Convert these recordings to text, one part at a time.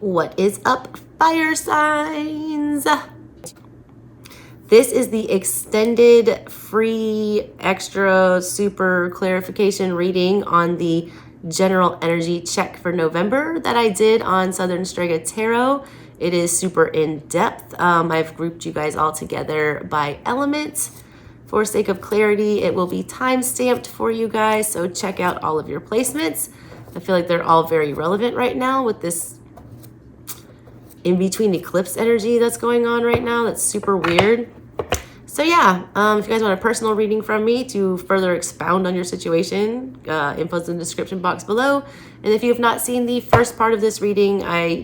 What is up, fire signs? This is the extended, free, extra, super clarification reading on the general energy check for November that I did on SouthernStrega Tarot. It is super in-depth. I've grouped you guys all together by element. For sake of clarity, it will be time-stamped for you guys, so check out all of your placements. I feel like they're all very relevant right now with this in-between eclipse energy that's going on right now. That's super weird. So yeah, if you guys want a personal reading from me to further expound on your situation, info's in the description box below. And if you have not seen the first part of this reading, I,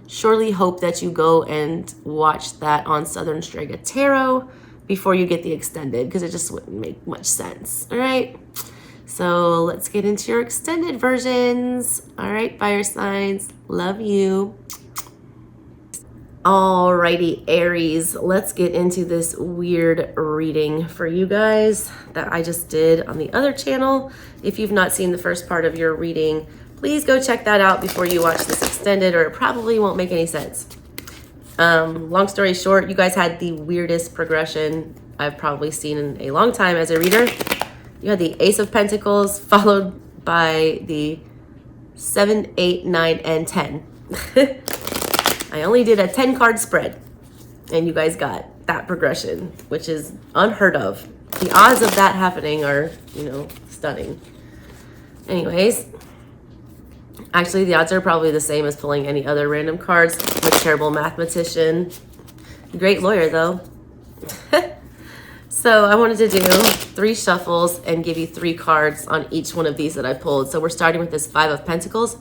surely hope that you go and watch that on SouthernStrega Tarot before you get the extended, because it just wouldn't make much sense. All right. So let's get into your extended versions. All right, fire signs, love you. Alrighty, Aries, let's get into this weird reading for you guys that I just did on the other channel. If you've not seen the first part of your reading, please go check that out before you watch this extended, or it probably won't make any sense. Long story short, you guys had the weirdest progression I've probably seen in a long time as a reader. You had the Ace of Pentacles followed by the 7, 8, 9, and 10. I only did a 10 card spread and you guys got that progression, which is unheard of. The odds of that happening are, stunning. Anyways, actually the odds are probably the same as pulling any other random cards. I'm a terrible mathematician. Great lawyer though. So I wanted to do 3 shuffles and give you 3 cards on each one of these that I pulled. So we're starting with this 5 of Pentacles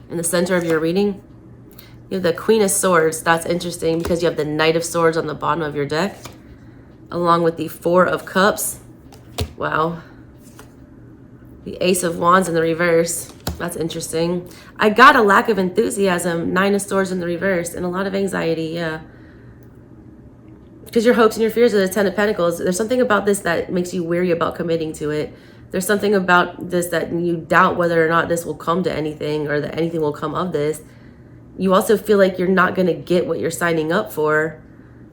in the center of your reading. You have the Queen of Swords. That's interesting because you have the Knight of Swords on the bottom of your deck, along with the 4 of Cups. Wow. The Ace of Wands in the reverse. That's interesting. I got a lack of enthusiasm, 9 of Swords in the reverse, and a lot of anxiety, yeah. Because your hopes and your fears are the 10 of Pentacles. There's something about this that makes you weary about committing to it. There's something about this that you doubt whether or not this will come to anything, or that anything will come of this. You also feel like you're not going to get what you're signing up for.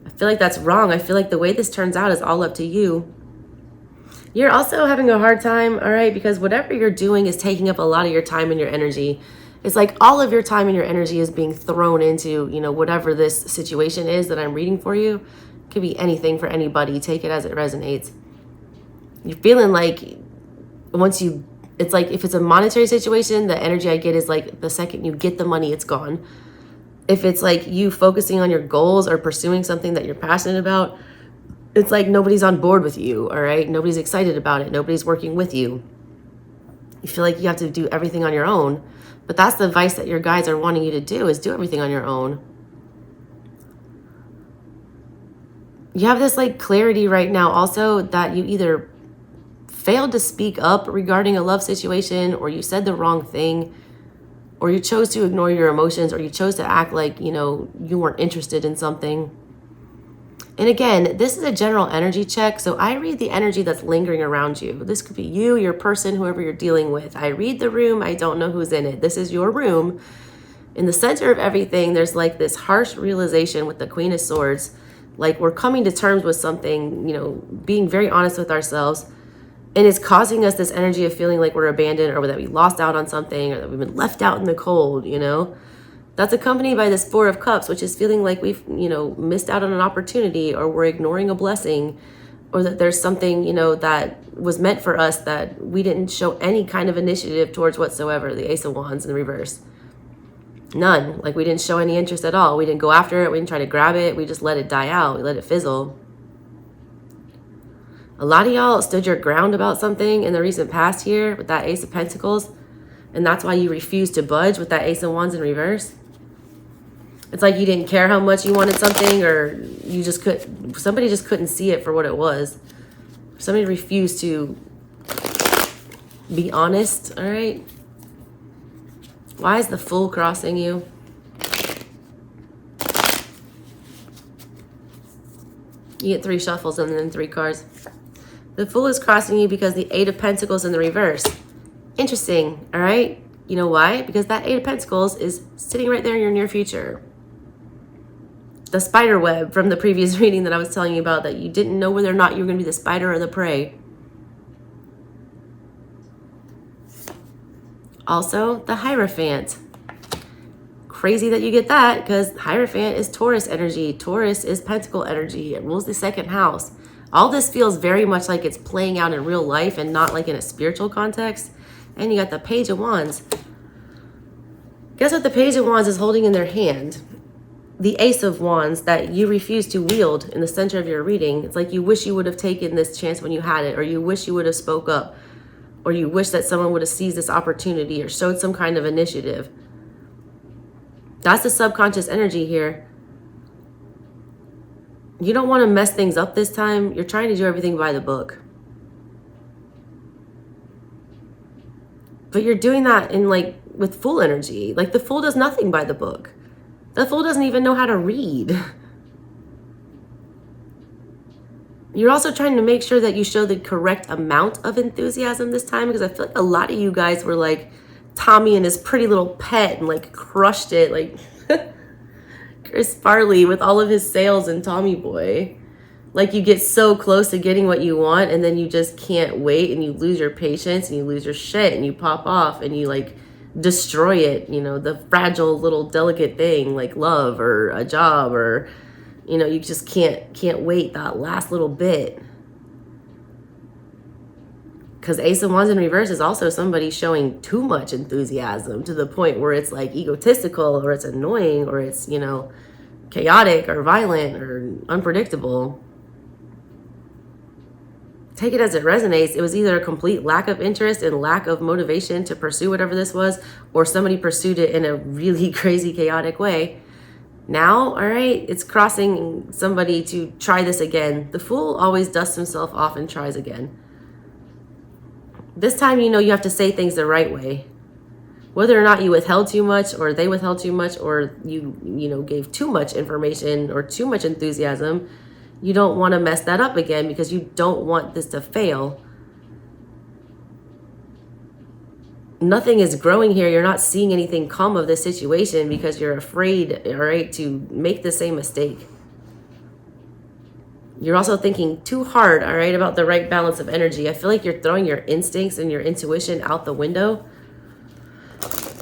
I feel like that's wrong. I feel like the way this turns out is all up to you. You're also having a hard time, all right, because whatever you're doing is taking up a lot of your time and your energy. It's like all of your time and your energy is being thrown into, whatever this situation is that I'm reading for you. It could be anything for anybody. Take it as it resonates. You're feeling like it's like if it's a monetary situation, the energy I get is like the second you get the money, it's gone. If it's like you focusing on your goals or pursuing something that you're passionate about, it's like nobody's on board with you, all right? Nobody's excited about it. Nobody's working with you. You feel like you have to do everything on your own. But that's the advice that your guides are wanting you to do, is do everything on your own. You have this like clarity right now also that you either failed to speak up regarding a love situation, or you said the wrong thing, or you chose to ignore your emotions, or you chose to act like, you weren't interested in something. And again, this is a general energy check, so I read the energy that's lingering around you. This could be you, your person, whoever you're dealing with. I read the room. I don't know who's in it. This is your room. In the center of everything, there's like this harsh realization with the Queen of Swords, like we're coming to terms with something, being very honest with ourselves. And it's causing us this energy of feeling like we're abandoned, or that we lost out on something, or that we've been left out in the cold, That's accompanied by this 4 of Cups, which is feeling like we've, missed out on an opportunity, or we're ignoring a blessing, or that there's something, that was meant for us that we didn't show any kind of initiative towards whatsoever. The Ace of Wands in the reverse. None. Like we didn't show any interest at all. We didn't go after it. We didn't try to grab it. We just let it die out. We let it fizzle. A lot of y'all stood your ground about something in the recent past here with that Ace of Pentacles, and that's why you refused to budge with that Ace of Wands in reverse. It's like you didn't care how much you wanted something, or somebody just couldn't see it for what it was. Somebody refused to be honest, all right? Why is the Fool crossing you? You get 3 shuffles and then 3 cards. The Fool is crossing you because the 8 of Pentacles in the reverse. Interesting, all right? You know why? Because that Eight of Pentacles is sitting right there in your near future. The spider web from the previous reading that I was telling you about, that you didn't know whether or not you were going to be the spider or the prey. Also, the Hierophant. Crazy that you get that, because Hierophant is Taurus energy. Taurus is Pentacle energy. It rules the second house. All this feels very much like it's playing out in real life and not like in a spiritual context. And you got the Page of Wands. Guess what the Page of Wands is holding in their hand? The Ace of Wands that you refuse to wield in the center of your reading. It's like you wish you would have taken this chance when you had it, or you wish you would have spoke up, or you wish that someone would have seized this opportunity or showed some kind of initiative. That's the subconscious energy here. You don't want to mess things up this time. You're trying to do everything by the book. But you're doing that in like with Fool energy. Like the Fool does nothing by the book. The Fool doesn't even know how to read. You're also trying to make sure that you show the correct amount of enthusiasm this time, because I feel like a lot of you guys were like Tommy and his pretty little pet and like crushed it, like Chris Farley with all of his sales and Tommy Boy. Like you get so close to getting what you want and then you just can't wait and you lose your patience and you lose your shit and you pop off and you like destroy it, you know, the fragile little delicate thing like love or a job, or you know, you just can't wait that last little bit. Because Ace of Wands in reverse is also somebody showing too much enthusiasm to the point where it's like egotistical, or it's annoying, or it's, you know, chaotic or violent or unpredictable. Take it as it resonates. It was either a complete lack of interest and lack of motivation to pursue whatever this was, or somebody pursued it in a really crazy, chaotic way. Now, all right, it's crossing somebody to try this again. The Fool always dusts himself off and tries again. This time, you know, you have to say things the right way. Whether or not you withheld too much, or they withheld too much, or you know, gave too much information or too much enthusiasm, you don't want to mess that up again because you don't want this to fail. Nothing is growing here. You're not seeing anything come of this situation because you're afraid, all right, to make the same mistake. You're also thinking too hard, all right, about the right balance of energy. I feel like you're throwing your instincts and your intuition out the window.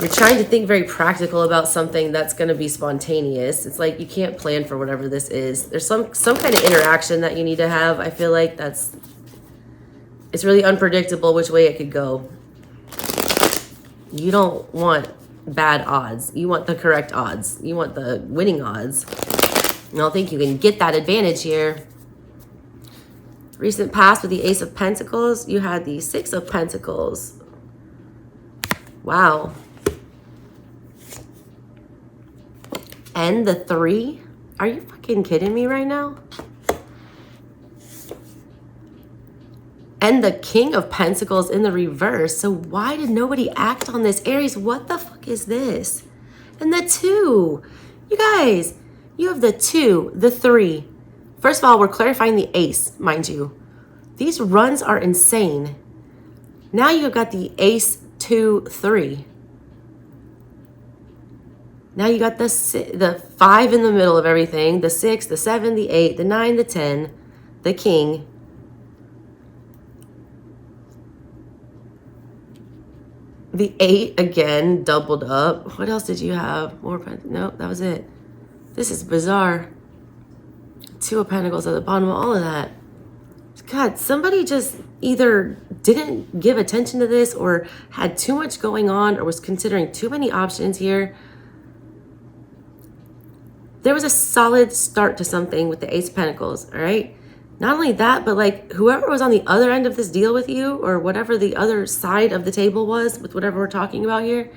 You're trying to think very practical about something that's going to be spontaneous. It's like you can't plan for whatever this is. There's some kind of interaction that you need to have. I feel like it's really unpredictable which way it could go. You don't want bad odds. You want the correct odds. You want the winning odds. I don't think you can get that advantage here. Recent past with the Ace of Pentacles, you had the Six of Pentacles. Wow. And the 3? Are you fucking kidding me right now? And the King of Pentacles in the reverse. So why did nobody act on this? Aries, what the fuck is this? And the 2. You guys, you have the 2, the 3. First of all, we're clarifying the Ace, mind you. These runs are insane. Now you've got the Ace, 2, 3. Now you got the 5 in the middle of everything. The 6, the 7, the 8, the 9, the 10, the King. The 8 again, doubled up. What else did you have? More no, that was it. This is bizarre. 2 of Pentacles at the bottom of all of that. God, somebody just either didn't give attention to this or had too much going on or was considering too many options here. There was a solid start to something with the Ace of Pentacles, all right? Not only that, but like whoever was on the other end of this deal with you, or whatever the other side of the table was with whatever we're talking about here,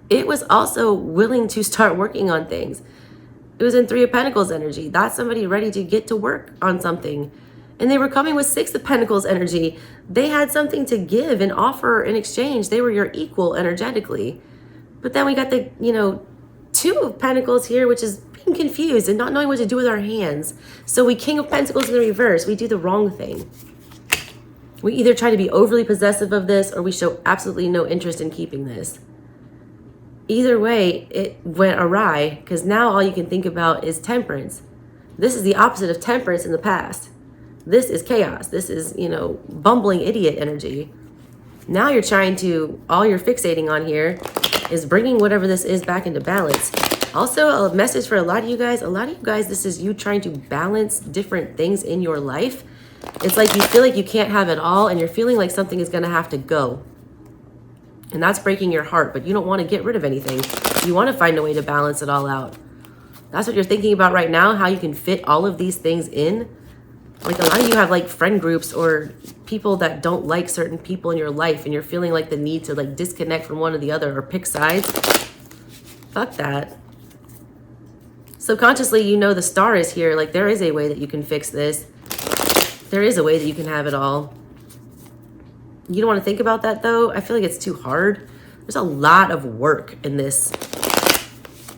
it was also willing to start working on things. It was in 3 of Pentacles energy. That's somebody ready to get to work on something. And they were coming with 6 of Pentacles energy. They had something to give and offer in exchange. They were your equal energetically. But then we got the, 2 of Pentacles here, which is being confused and not knowing what to do with our hands. So we King of Pentacles in the reverse. We do the wrong thing. We either try to be overly possessive of this, or we show absolutely no interest in keeping this. either way, it went awry because now all you can think about is temperance. This is the opposite of temperance in the past. This is chaos. This is, you know, bumbling idiot energy. Now you're trying to, all you're fixating on here is bringing whatever this is back into balance. Also, a message for a lot of you guys, this is you trying to balance different things in your life. It's like you feel like you can't have it all and you're feeling like something is going to have to go. And that's breaking your heart, but you don't want to get rid of anything. You want to find a way to balance it all out. That's what you're thinking about right now, how you can fit all of these things in. Like a lot of you have like friend groups or people that don't like certain people in your life and you're feeling like the need to like disconnect from one or the other or pick sides. Fuck that. Subconsciously, you know the star is here. Like there is a way that you can fix this. There is a way that you can have it all. You don't want to think about that though. I feel like it's too hard. There's a lot of work in this.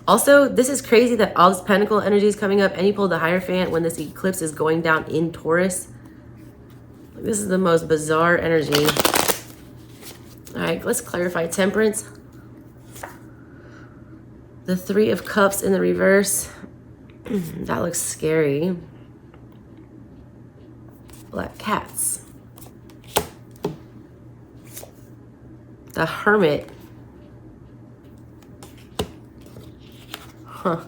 Also, this is crazy that all this pentacle energy is coming up and you pulled the Hierophant when this eclipse is going down in Taurus. This is the most bizarre energy. All right, let's clarify temperance. The Three of Cups in the reverse. That looks scary. Black cats. The Hermit. Huh.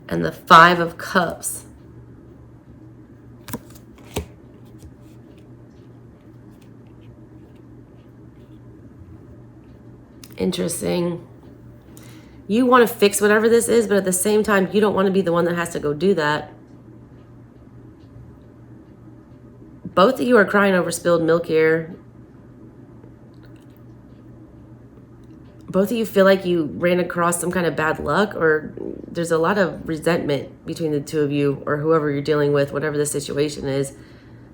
And the Five of Cups. Interesting. You want to fix whatever this is, but at the same time, you don't want to be the one that has to go do that. Both of you are crying over spilled milk here. Both of you feel like you ran across some kind of bad luck, or there's a lot of resentment between the two of you or whoever you're dealing with, whatever the situation is.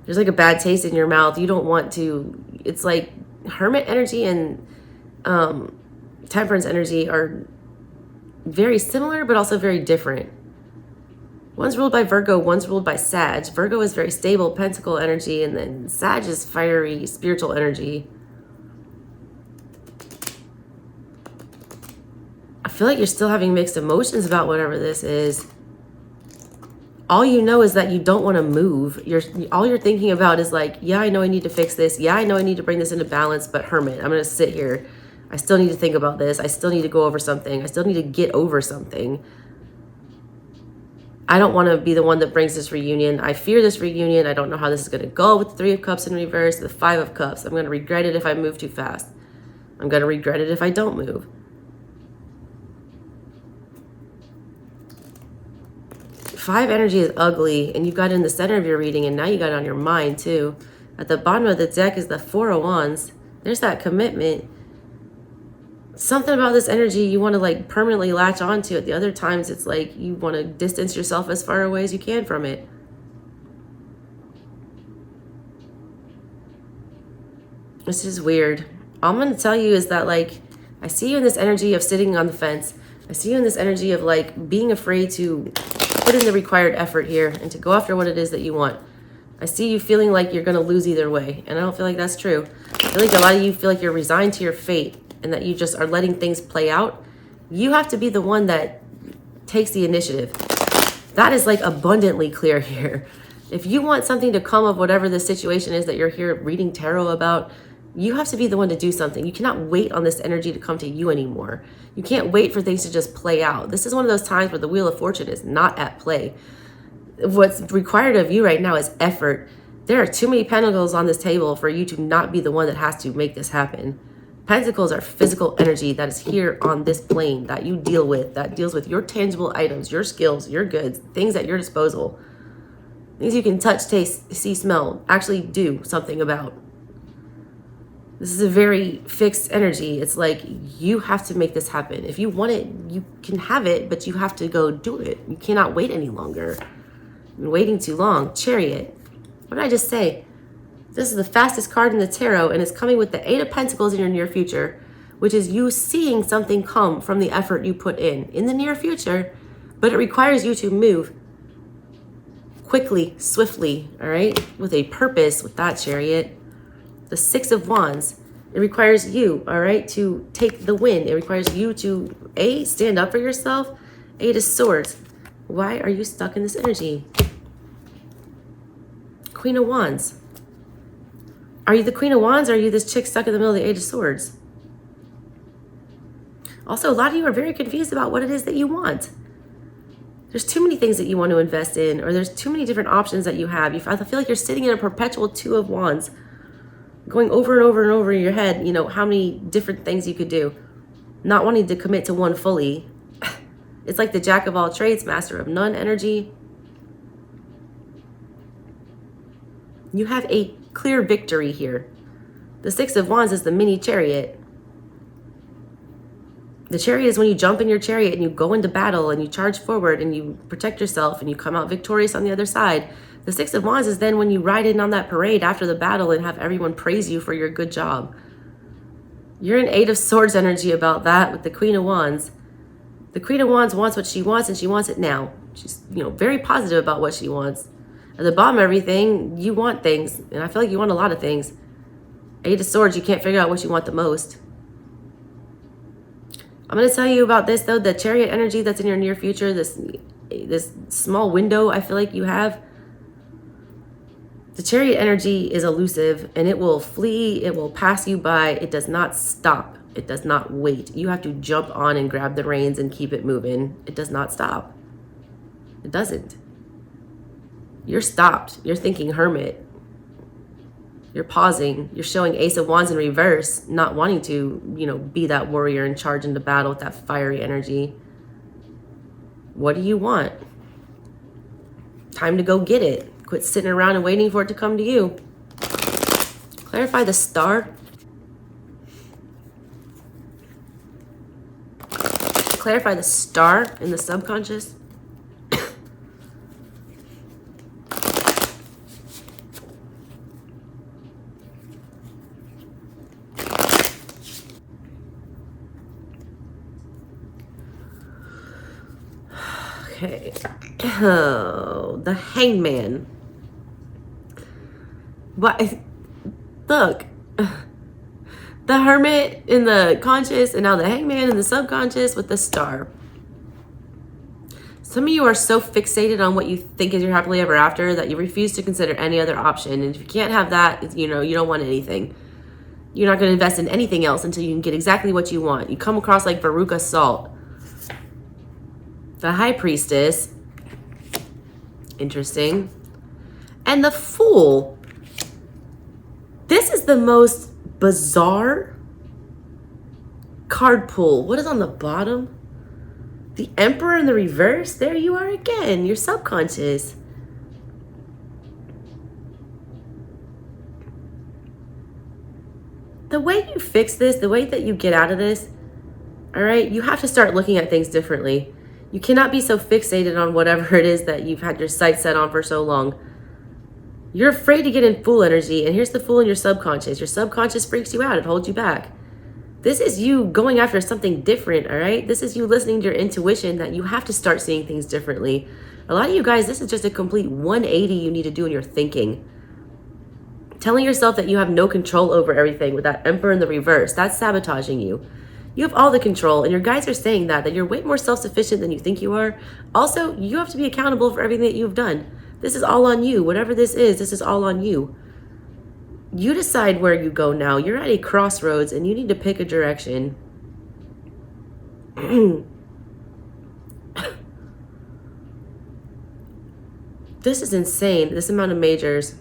There's like a bad taste in your mouth. You don't want to, it's like Hermit energy and temperance energy are very similar, but also very different. One's ruled by Virgo, one's ruled by Sag. Virgo is very stable, pentacle energy, and then Sag is fiery, spiritual energy. I feel like you're still having mixed emotions about whatever this is. All you know is that you don't want to move. All you're thinking about is like, yeah, I know I need to fix this. Yeah, I know I need to bring this into balance, but Hermit, I'm going to sit here. I still need to think about this. I still need to go over something. I still need to get over something. I don't want to be the one that brings this reunion. I fear this reunion. I don't know how this is going to go with the Three of Cups in reverse, the Five of Cups. I'm going to regret it if I move too fast. I'm going to regret it if I don't move. Five energy is ugly, and you got it in the center of your reading, and now you got it on your mind too. At the bottom of the deck is the Four of Wands. There's that commitment. Something about this energy you want to like permanently latch onto. At the other times, it's like you want to distance yourself as far away as you can from it. This is weird. All I'm going to tell you is that like, I see you in this energy of sitting on the fence. I see you in this energy of like being afraid to put in the required effort here and to go after what it is that you want. I see you feeling like you're going to lose either way. And I don't feel like that's true. I feel like a lot of you feel like you're resigned to your fate and that you just are letting things play out. You have to be the one that takes the initiative. That is like abundantly clear here. If you want something to come of whatever the situation is that you're here reading tarot about, you have to be the one to do something. You cannot wait on this energy to come to you anymore. You can't wait for things to just play out. This is one of those times where the Wheel of Fortune is not at play. What's required of you right now is effort. There are too many pentacles on this table for you to not be the one that has to make this happen. Pentacles are physical energy that is here on this plane that you deal with, that deals with your tangible items, your skills, your goods, things at your disposal. Things you can touch, taste, see, smell, actually do something about. This is a very fixed energy. It's like you have to make this happen. If you want it, you can have it, but you have to go do it. You cannot wait any longer. You've been waiting too long. Chariot. What did I just say? This is the fastest card in the tarot, and it's coming with the Eight of Pentacles in your near future, which is you seeing something come from the effort you put in the near future, but it requires you to move quickly, swiftly, all right, with a purpose with that Chariot. The Six of Wands. It requires you, all right, to take the win. It requires you to, A, stand up for yourself. Eight of Swords. Why are you stuck in this energy? Queen of Wands. Are you the Queen of Wands, or are you this chick stuck in the middle of the Eight of Swords? Also, a lot of you are very confused about what it is that you want. There's too many things that you want to invest in, or there's too many different options that you have. I feel like you're sitting in a perpetual Two of Wands, going over and over and over in your head, you know, how many different things you could do, not wanting to commit to one fully. It's like the Jack of all trades, master of none energy. You have a clear victory here. The Six of Wands is the mini chariot. The chariot is when you jump in your chariot and you go into battle and you charge forward and you protect yourself and you come out victorious on the other side. The Six of Wands is then when you ride in on that parade after the battle and have everyone praise you for your good job. You're in Eight of Swords energy about that with the Queen of Wands. The Queen of Wands wants what she wants, and she wants it now. She's, you know, very positive about what she wants. At the bottom of everything, you want things, and I feel like you want a lot of things. Eight of Swords, you can't figure out what you want the most. I'm going to tell you about this, though, the chariot energy that's in your near future, this small window I feel like you have. The chariot energy is elusive, and it will flee, it will pass you by, it does not stop, it does not wait. You have to jump on and grab the reins and keep it moving. It does not stop. It doesn't. You're stopped. You're thinking hermit. You're pausing. You're showing Ace of Wands in reverse, not wanting to, you know, be that warrior and charge into battle with that fiery energy. What do you want? Time to go get it. Quit sitting around and waiting for it to come to you. Clarify the Star. Clarify the Star in the subconscious. Okay. Oh, the Hangman. What? Look. The Hermit in the conscious, and now the Hangman in the subconscious with the Star. Some of you are so fixated on what you think is your happily ever after that you refuse to consider any other option. And if you can't have that, you know, you don't want anything. You're not going to invest in anything else until you can get exactly what you want. You come across like Veruca Salt. The High Priestess. Interesting. And the Fool. This is the most bizarre card pull. What is on the bottom? The Emperor in the reverse. There you are again. Your subconscious. The way you fix this, the way that you get out of this, all right, you have to start looking at things differently. You cannot be so fixated on whatever it is that you've had your sights set on for so long. You're afraid to get in Fool energy, and here's the Fool in your subconscious. Your subconscious freaks you out. It holds you back. This is you going after something different, all right? This is you listening to your intuition that you have to start seeing things differently. A lot of you guys, this is just a complete 180 you need to do in your thinking. Telling yourself that you have no control over everything with that Emperor in the reverse, that's sabotaging you. You have all the control, and your guides are saying that you're way more self-sufficient than you think you are. Also, you have to be accountable for everything that you've done. This is all on you. Whatever this is all on you. You decide where you go now. You're at a crossroads, and you need to pick a direction. This is insane, this amount of majors.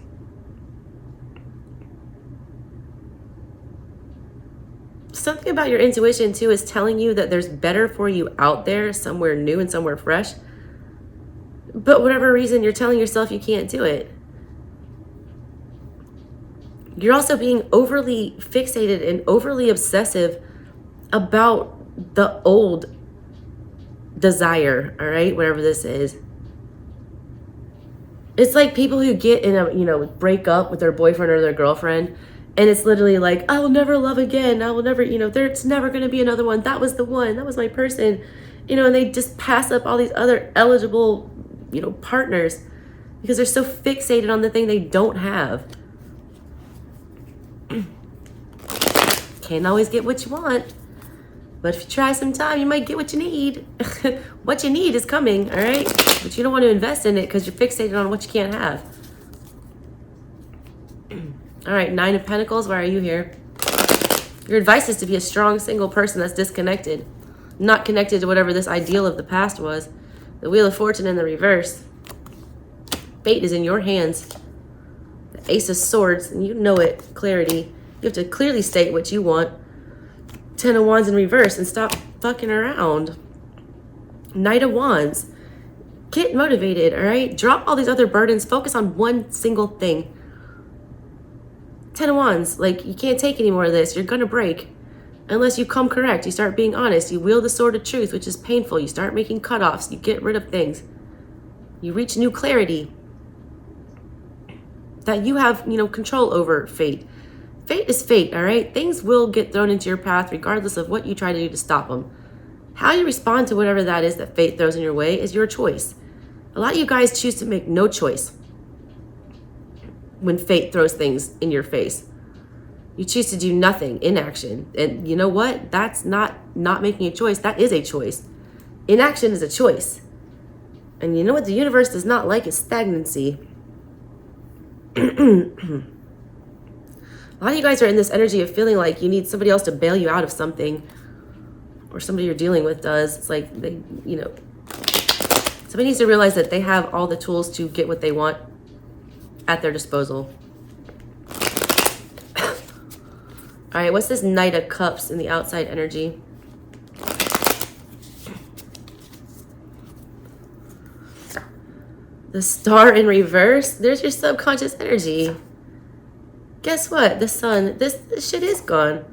Something about your intuition, too, is telling you that there's better for you out there, somewhere new and somewhere fresh. But whatever reason, you're telling yourself you can't do it. You're also being overly fixated and overly obsessive about the old desire, all right? Whatever this is. It's like people who get in a, break up with their boyfriend or their girlfriend, and it's literally like, I will never love again. I will never, there's never going to be another one. That was the one. That was my person. And they just pass up all these other eligible, partners because they're so fixated on the thing they don't have. Can't always get what you want. But if you try some time, you might get what you need. What you need is coming, all right? But you don't want to invest in it because you're fixated on what you can't have. All right, 9 of Pentacles, why are you here? Your advice is to be a strong single person that's disconnected, not connected to whatever this ideal of the past was. The Wheel of Fortune in the reverse. Fate is in your hands. The Ace of Swords, and you know it, clarity. You have to clearly state what you want. 10 of Wands in reverse and stop fucking around. Knight of Wands. Get motivated, all right? Drop all these other burdens. Focus on one single thing. 10 of Wands, like, you can't take any more of this. You're going to break. Unless you come correct. You start being honest. You wield the sword of truth, which is painful. You start making cutoffs. You get rid of things. You reach new clarity. That you have, control over fate. Fate is fate, all right? Things will get thrown into your path regardless of what you try to do to stop them. How you respond to whatever that is that fate throws in your way is your choice. A lot of you guys choose to make no choice when fate throws things in your face. You choose to do nothing, inaction. And you know what? That's not making a choice. That is a choice. Inaction is a choice. And you know what the universe does not like is stagnancy. A lot of you guys are in this energy of feeling like you need somebody else to bail you out of something, or somebody you're dealing with does. It's like somebody needs to realize that they have all the tools to get what they want at their disposal. All right, what's this Knight of Cups in the outside energy? The Star in reverse. There's your subconscious energy. Guess what? The Sun. This shit is gone.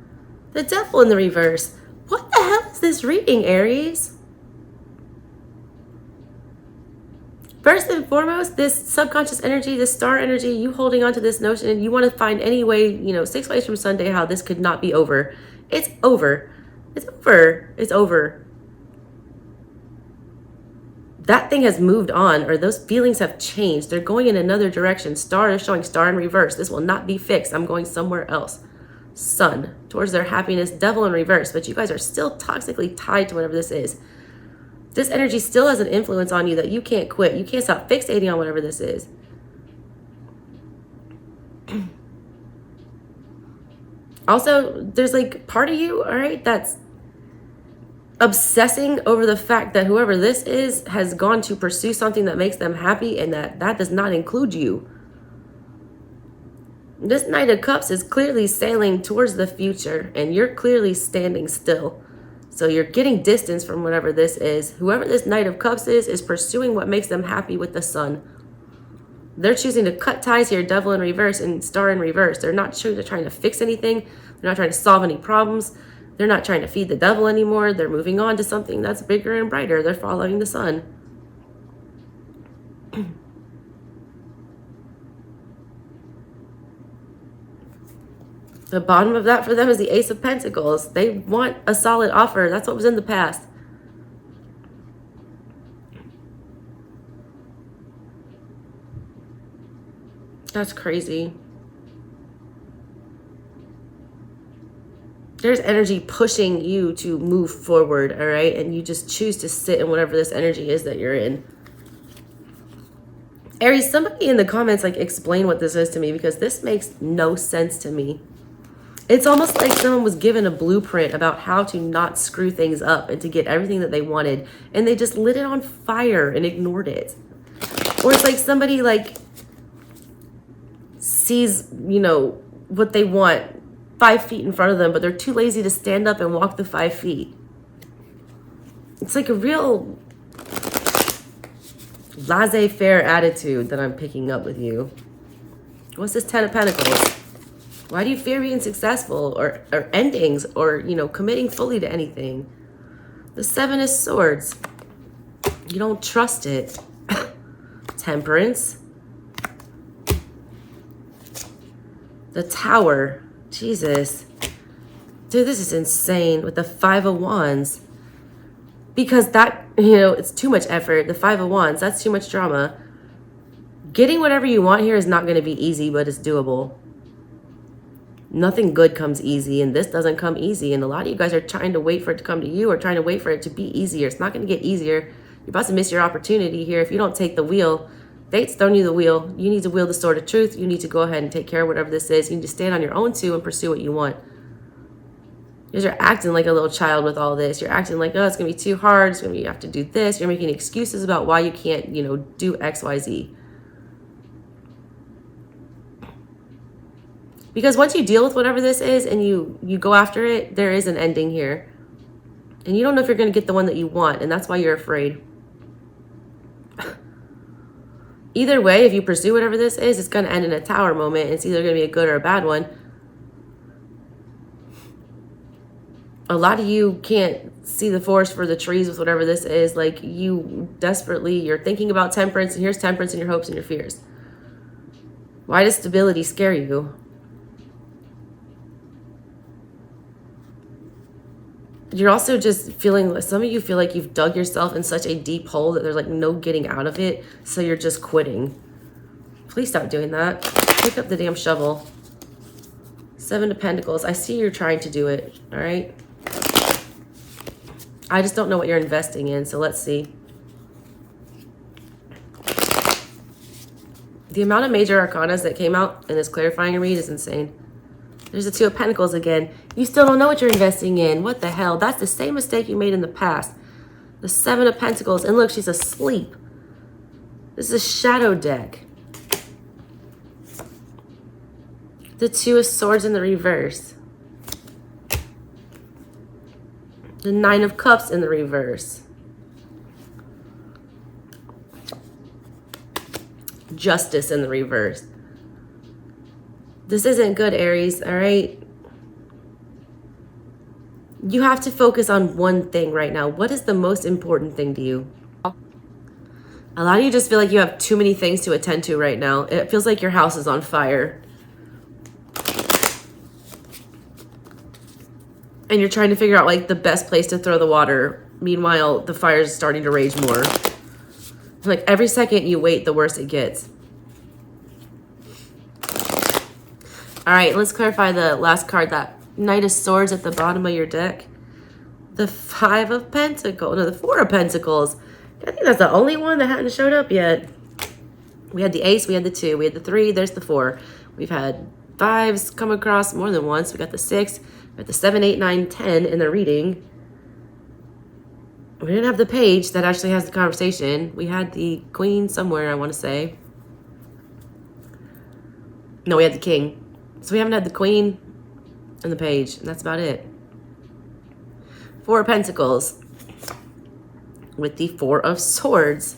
The Devil in the reverse. What the hell is this reading, Aries? First and foremost, this subconscious energy, this star energy, you holding on to this notion, and you want to find any way, 6 ways from Sunday, how this could not be over. It's over. It's over. It's over. That thing has moved on, or those feelings have changed. They're going in another direction. Star is showing star in reverse. This will not be fixed. I'm going somewhere else. Sun, towards their happiness. Devil in reverse. But you guys are still toxically tied to whatever this is. This energy still has an influence on you that you can't quit. You can't stop fixating on whatever this is. Also, there's like part of you, all right, that's obsessing over the fact that whoever this is has gone to pursue something that makes them happy, and that does not include you. This Knight of Cups is clearly sailing towards the future, and you're clearly standing still. So you're getting distance from whatever this is. Whoever this Knight of Cups is pursuing what makes them happy with the Sun. They're choosing to cut ties here, Devil in reverse and Star in reverse. They're not trying to fix anything. They're not trying to solve any problems. They're not trying to feed the devil anymore. They're moving on to something that's bigger and brighter. They're following the Sun. The bottom of that for them is the Ace of Pentacles. They want a solid offer. That's what was in the past. That's crazy. There's energy pushing you to move forward, all right? And you just choose to sit in whatever this energy is that you're in. Aries, somebody in the comments, explain what this is to me, because this makes no sense to me. It's almost like someone was given a blueprint about how to not screw things up and to get everything that they wanted, and they just lit it on fire and ignored it. Or it's like somebody sees, what they want 5 feet in front of them, but they're too lazy to stand up and walk the 5 feet. It's like a real laissez-faire attitude that I'm picking up with you. What's this 10 of Pentacles? Why do you fear being successful or endings or, committing fully to anything? The 7 of Swords. You don't trust it. Temperance. The Tower. Jesus. Dude, this is insane with the 5 of Wands. Because that, it's too much effort. The 5 of Wands, that's too much drama. Getting whatever you want here is not going to be easy, but it's doable. Nothing good comes easy, and this doesn't come easy. And a lot of you guys are trying to wait for it to come to you or trying to wait for it to be easier. It's not going to get easier. You're about to miss your opportunity here if you don't take the wheel. Fate's thrown you the wheel. You need to wield the sword of truth. You need to go ahead and take care of whatever this is. You need to stand on your own too and pursue what you want. Because you're acting like a little child with all this. You're acting like, oh, it's going to be too hard. It's going to be, you have to do this. You're making excuses about why you can't, you know, do X, Y, Z. Because once you deal with whatever this is and you go after it, there is an ending here. And you don't know if you're going to get the one that you want, and that's why you're afraid. Either way, if you pursue whatever this is, it's going to end in a tower moment. It's either going to be a good or a bad one. A lot of you can't see the forest for the trees with whatever this is. Like, you desperately, you're thinking about temperance, and here's temperance in your hopes and your fears. Why does stability scare you? You're also just feeling, some of you feel like you've dug yourself in such a deep hole that there's like no getting out of it. So you're just quitting. Please stop doing that. Pick up the damn shovel. 7 of Pentacles. I see you're trying to do it. All right. I just don't know what you're investing in. So let's see. The amount of major arcanas that came out in this clarifying read is insane. There's the 2 of Pentacles again. You still don't know what you're investing in. What the hell? That's the same mistake you made in the past. The 7 of Pentacles. And look, she's asleep. This is a shadow deck. The 2 of Swords in the reverse. The 9 of Cups in the reverse. Justice in the reverse. This isn't good, Aries, all right? You have to focus on one thing right now. What is the most important thing to you? A lot of you just feel like you have too many things to attend to right now. It feels like your house is on fire. And you're trying to figure out like the best place to throw the water. Meanwhile, the fire is starting to rage more. Like every second you wait, the worse it gets. All right, let's clarify the last card, that Knight of Swords at the bottom of your deck. The 5 of Pentacles, no, the 4 of Pentacles. I think that's the only one that hadn't showed up yet. We had the Ace, we had the 2, we had the 3, there's the 4. We've had 5s come across more than once. We got the 6, we got the 7, 8, 9, 10 in the reading. We didn't have the Page that actually has the conversation. We had the Queen somewhere, I want to say. No, we had the King. So we haven't had the Queen and the Page, and that's about it. 4 of Pentacles with the 4 of Swords.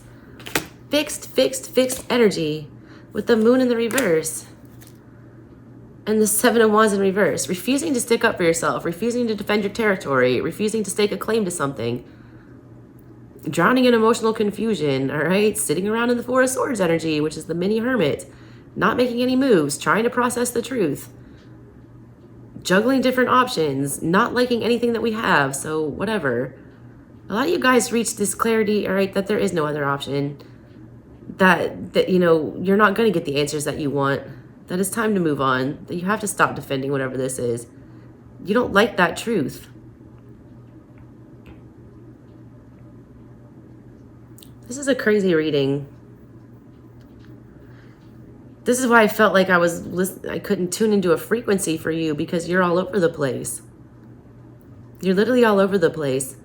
Fixed energy with the Moon in the reverse. And the 7 of Wands in reverse. Refusing to stick up for yourself, refusing to defend your territory, refusing to stake a claim to something. Drowning in emotional confusion, all right? Sitting around in the 4 of Swords energy, which is the mini hermit. Not making any moves, trying to process the truth. Juggling different options, not liking anything that we have, so whatever. A lot of you guys reach this clarity, all right, that there is no other option. That you know, you're not going to get the answers that you want. That it's time to move on. That you have to stop defending whatever this is. You don't like that truth. This is a crazy reading. This is why I felt like I couldn't tune into a frequency for you, because you're all over the place. You're literally all over the place.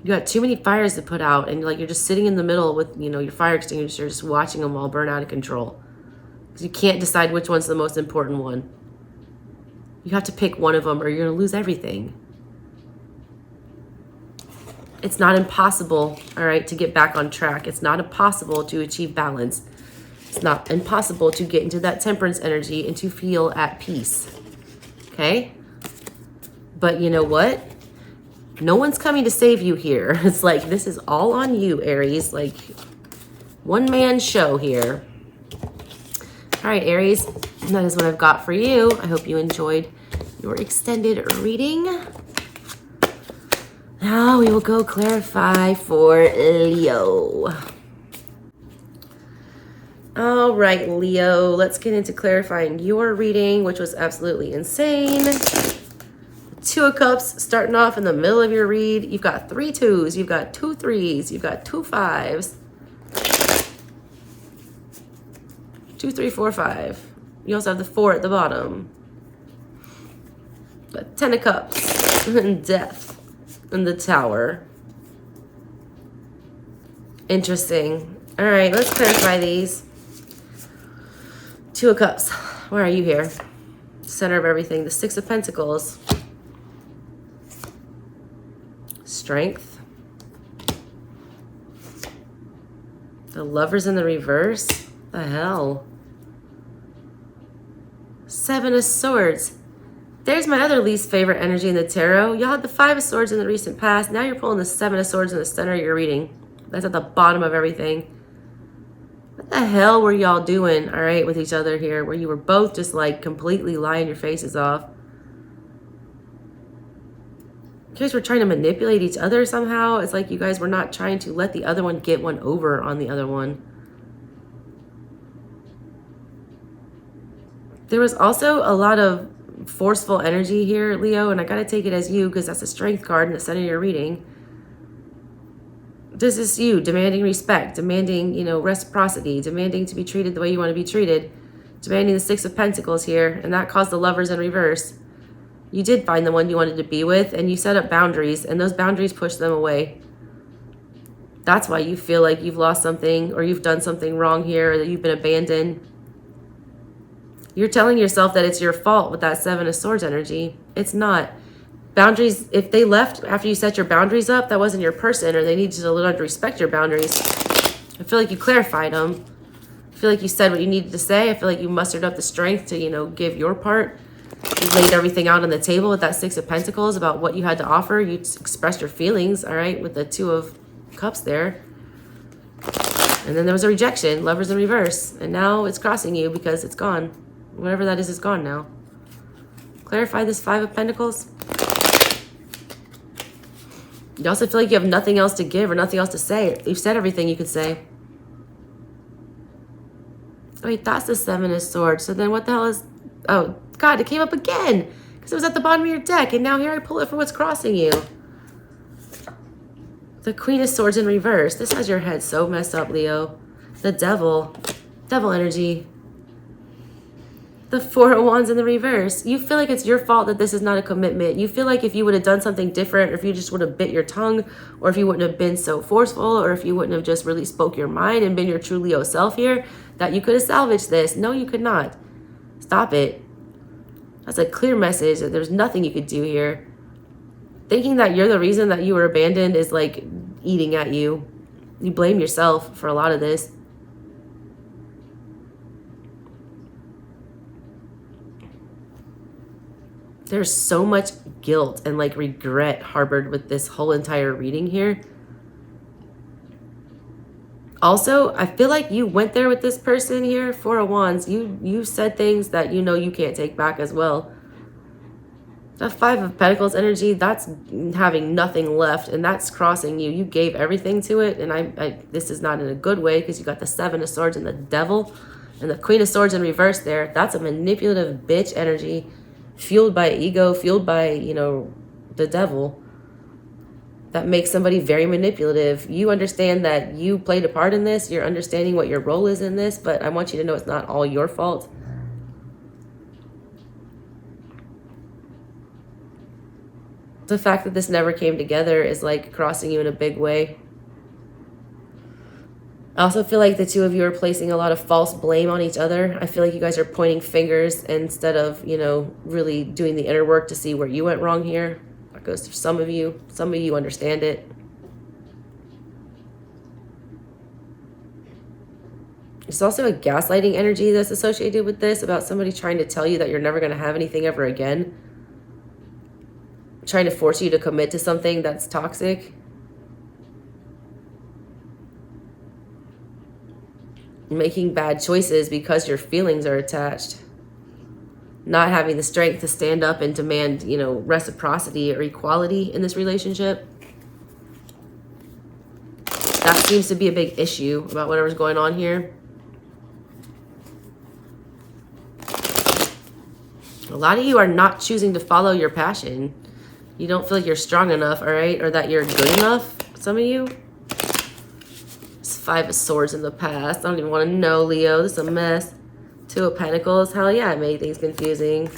You got too many fires to put out, and like you're just sitting in the middle with, you know, your fire extinguisher, just watching them all burn out of control. Because you can't decide which one's the most important one. You have to pick one of them or you're going to lose everything. It's not impossible, all right, to get back on track. It's not impossible to achieve balance. It's not impossible to get into that temperance energy and to feel at peace, okay? But you know what? No one's coming to save you here. It's like, this is all on you, Aries. Like, one-man show here. All right, Aries, that is what I've got for you. I hope you enjoyed your extended reading. Now we will go clarify for Leo. All right, Leo, let's get into clarifying your reading, which was absolutely insane. 2 of Cups starting off in the middle of your read. You've got 3 2s, you've got 2 3s, you've got 2 5s. 2 3 4 5. You also have the 4 at the bottom. Got 10 of Cups and Death and the Tower. Interesting. All right, let's clarify these. 2 of Cups. Where are you here? Center of everything. The 6 of Pentacles. Strength. The Lovers in the reverse. The hell? 7 of Swords. There's my other least favorite energy in the tarot. Y'all had the 5 of Swords in the recent past. Now you're pulling the 7 of Swords in the center of your reading. That's at the bottom of everything. What the hell were y'all doing, all right, with each other here, where you were both just like completely lying your faces off? You guys were trying to manipulate each other somehow. It's like you guys were not trying to let the other one get one over on the other one. There was also a lot of forceful energy here, Leo, and I got to take it as you because that's a strength card in the center of your reading. This is you demanding respect, demanding, you know, reciprocity, demanding to be treated the way you want to be treated, demanding the 6 of Pentacles here, and that caused the Lovers in reverse. You did find the one you wanted to be with, and you set up boundaries, and those boundaries pushed them away. That's why you feel like you've lost something, or you've done something wrong here, or that you've been abandoned. You're telling yourself that it's your fault with that 7 of Swords energy. It's not. Boundaries, if they left after you set your boundaries up, that wasn't your person, or they needed to learn to respect your boundaries. I feel like you clarified them. I feel like you said what you needed to say. I feel like you mustered up the strength to, you know, give your part. You laid everything out on the table with that 6 of Pentacles about what you had to offer. You expressed your feelings, all right, with the 2 of Cups there. And then there was a rejection, Lovers in reverse. And now it's crossing you because it's gone. Whatever that is gone now. Clarify this 5 of Pentacles. You also feel like you have nothing else to give or nothing else to say. You've said everything you could say. Wait, that's the 7 of Swords. So then what the hell is... Oh, God, it came up again. Because it was at the bottom of your deck. And now here I pull it for what's crossing you. The Queen of Swords in reverse. This has your head so messed up, Leo. The Devil. Devil energy. The 4 of Wands in the reverse. You feel like it's your fault that this is not a commitment. You feel like if you would have done something different, or if you just would have bit your tongue, or if you wouldn't have been so forceful, or if you wouldn't have just really spoke your mind and been your true Leo self here, that you could have salvaged this. No, you could not. Stop it. That's a clear message that there's nothing you could do here. Thinking that you're the reason that you were abandoned is like eating at you. You blame yourself for a lot of this. There's so much guilt and like regret harbored with this whole entire reading here. Also, I feel like you went there with this person here, 4 of Wands. You said things that you know you can't take back as well. That 5 of Pentacles energy, that's having nothing left, and that's crossing you. You gave everything to it, and this is not in a good way because you got the 7 of Swords and the Devil and the Queen of Swords in reverse there. That's a manipulative bitch energy. Fueled by ego, fueled by, you know, the devil. That makes somebody very manipulative. You understand that you played a part in this. You're understanding what your role is in this, but I want you to know it's not all your fault. The fact that this never came together is like crossing you in a big way. I also feel like the 2 of you are placing a lot of false blame on each other. I feel like you guys are pointing fingers instead of, you know, really doing the inner work to see where you went wrong here. That goes to some of you. Some of you understand it. There's also a gaslighting energy that's associated with this, about somebody trying to tell you that you're never going to have anything ever again. Trying to force you to commit to something that's toxic. Making bad choices because your feelings are attached. Not having the strength to stand up and demand, you know, reciprocity or equality in this relationship. That seems to be a big issue about whatever's going on here. A lot of you are not choosing to follow your passion. You don't feel like you're strong enough, all right? Or that you're good enough, some of you. It's 5 of Swords in the past. I don't even want to know, Leo. This is a mess. 2 of Pentacles. Hell yeah, it made things confusing.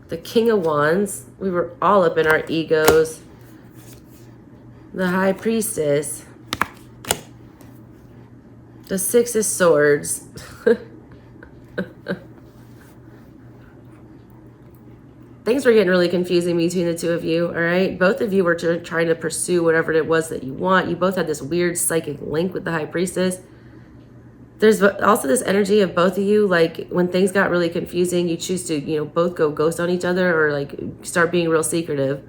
The King of Wands. We were all up in our egos. The High Priestess. The 6 of Swords. Things were getting really confusing between the 2 of you, all right? Both of you were trying to pursue whatever it was that you want. You both had this weird psychic link with the High Priestess. There's also this energy of both of you, like when things got really confusing, you choose to, you know, both go ghost on each other or like start being real secretive.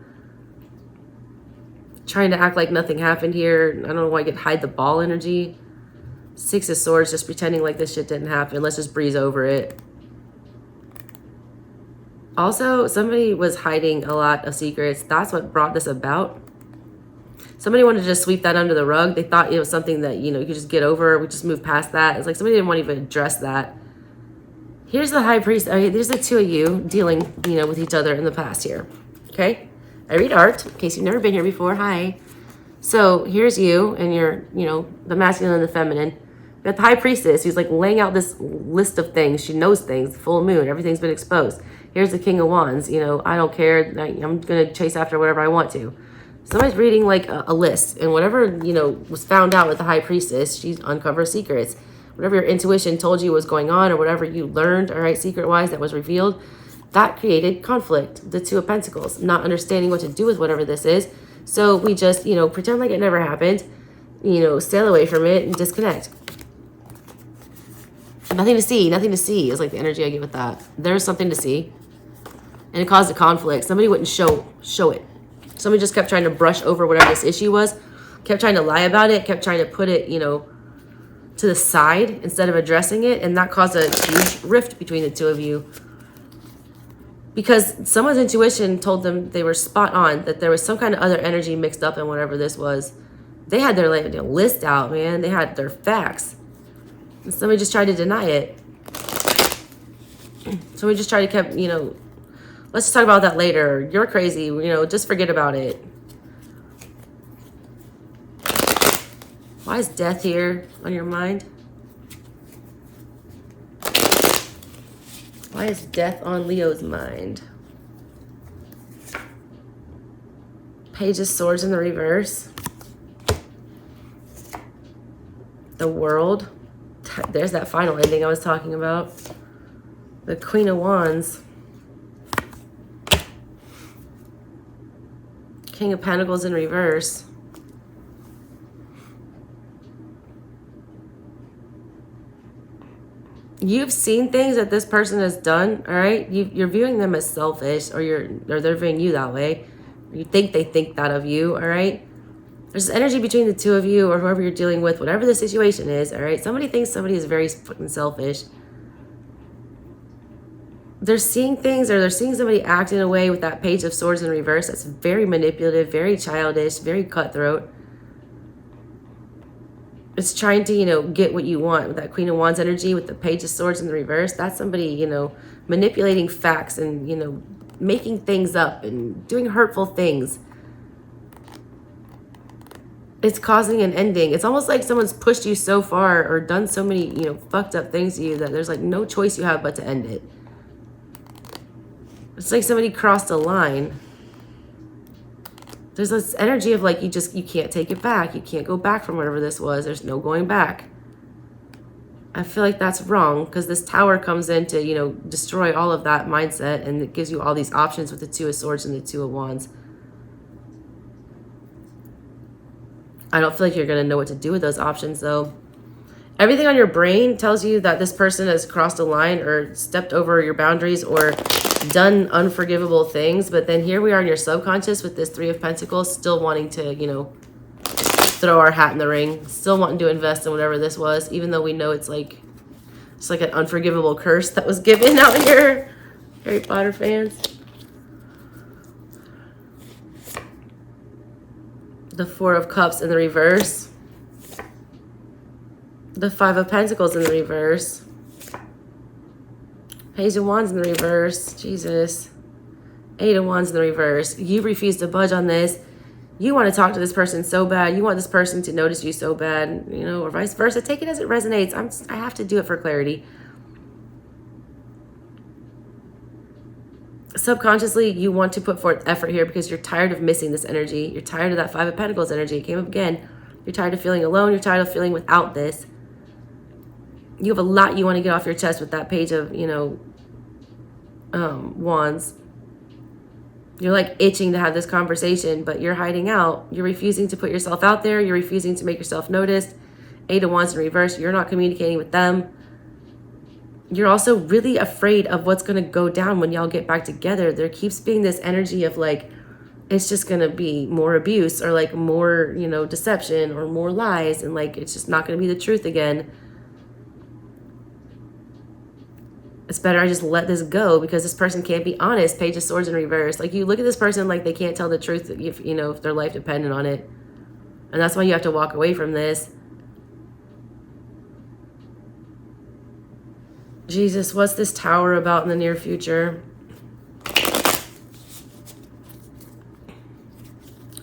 Trying to act like nothing happened here. I don't know why I get hide the ball energy. 6 of Swords, just pretending like this shit didn't happen. Let's just breeze over it. Also, somebody was hiding a lot of secrets. That's what brought this about. Somebody wanted to just sweep that under the rug. They thought it was something that, you know, you could just get over. We just move past that. It's like somebody didn't want to even address that. Here's the High Priest. Okay, there's the 2 of you dealing, you know, with each other in the past here. Okay? I read art, in case you've never been here before. Hi. So here's you and your, you know, the masculine and the feminine. You got the High Priestess who's like laying out this list of things. She knows things. Full moon. Everything's been exposed. Here's the King of Wands. You know, I don't care. I'm going to chase after whatever I want to. Somebody's reading like a list. And whatever, you know, was found out with the High Priestess, she uncovers secrets. Whatever your intuition told you was going on or whatever you learned, all right, secret-wise that was revealed, that created conflict. The 2 of Pentacles, not understanding what to do with whatever this is. So we just, you know, pretend like it never happened, you know, sail away from it and disconnect. Nothing to see, nothing to see is like the energy I get with that. There's something to see. And it caused a conflict. Somebody wouldn't show it. Somebody just kept trying to brush over whatever this issue was, kept trying to lie about it, kept trying to put it, you know, to the side instead of addressing it. And that caused a huge rift between the 2 of you. Because someone's intuition told them they were spot on, that there was some kind of other energy mixed up in whatever this was. They had their list out, man. They had their facts. And somebody just tried to deny it. Somebody just tried to keep, you know, let's just talk about that later. You're crazy, you know, just forget about it. Why is death here on your mind? Why is death on Leo's mind? Page of Swords in the reverse. The World. There's that final ending I was talking about. The Queen of Wands. King of Pentacles in reverse. You've seen things that this person has done, all right? You're viewing them as selfish, or they're viewing you that way. You think they think that of you, all right? There's energy between the 2 of you or whoever you're dealing with, whatever the situation is, all right? Somebody thinks somebody is very fucking selfish. They're seeing things, or they're seeing somebody act in a way with that Page of Swords in reverse that's very manipulative, very childish, very cutthroat. It's trying to, you know, get what you want with that Queen of Wands energy, with the Page of Swords in the reverse. That's somebody, you know, manipulating facts and, you know, making things up and doing hurtful things. It's causing an ending. It's almost like someone's pushed you so far or done so many, you know, fucked up things to you that there's like no choice you have but to end it. It's like somebody crossed a line. There's this energy of like, you can't take it back. You can't go back from whatever this was. There's no going back. I feel like that's wrong because this Tower comes in to, you know, destroy all of that mindset, and it gives you all these options with the 2 of Swords and the 2 of Wands. I don't feel like you're going to know what to do with those options though. Everything on your brain tells you that this person has crossed a line or stepped over your boundaries or done unforgivable things. But then here we are in your subconscious with this 3 of Pentacles, still wanting to, you know, throw our hat in the ring, still wanting to invest in whatever this was, even though we know it's like an unforgivable curse that was given out here, Harry Potter fans. The 4 of Cups in the reverse. The 5 of Pentacles in the reverse. Page of Wands in the reverse. Jesus. 8 of Wands in the reverse. You refuse to budge on this. You want to talk to this person so bad. You want this person to notice you so bad, you know, or vice versa. Take it as it resonates. I have to do it for clarity. Subconsciously, you want to put forth effort here because you're tired of missing this energy. You're tired of that 5 of Pentacles energy. It came up again. You're tired of feeling alone. You're tired of feeling without this. You have a lot you want to get off your chest with that page of, you know, Wands. You're like itching to have this conversation, but you're hiding out. You're refusing to put yourself out there. You're refusing to make yourself noticed. 8 of Wands in reverse. You're not communicating with them. You're also really afraid of what's going to go down when y'all get back together. There keeps being this energy of like, it's just going to be more abuse or like more, you know, deception or more lies. And like, it's just not going to be the truth again. It's better I just let this go because this person can't be honest. Page of Swords in reverse. Like you look at this person like they can't tell the truth if, you know, if their life depended on it. And that's why you have to walk away from this. Jesus, what's this Tower about in the near future?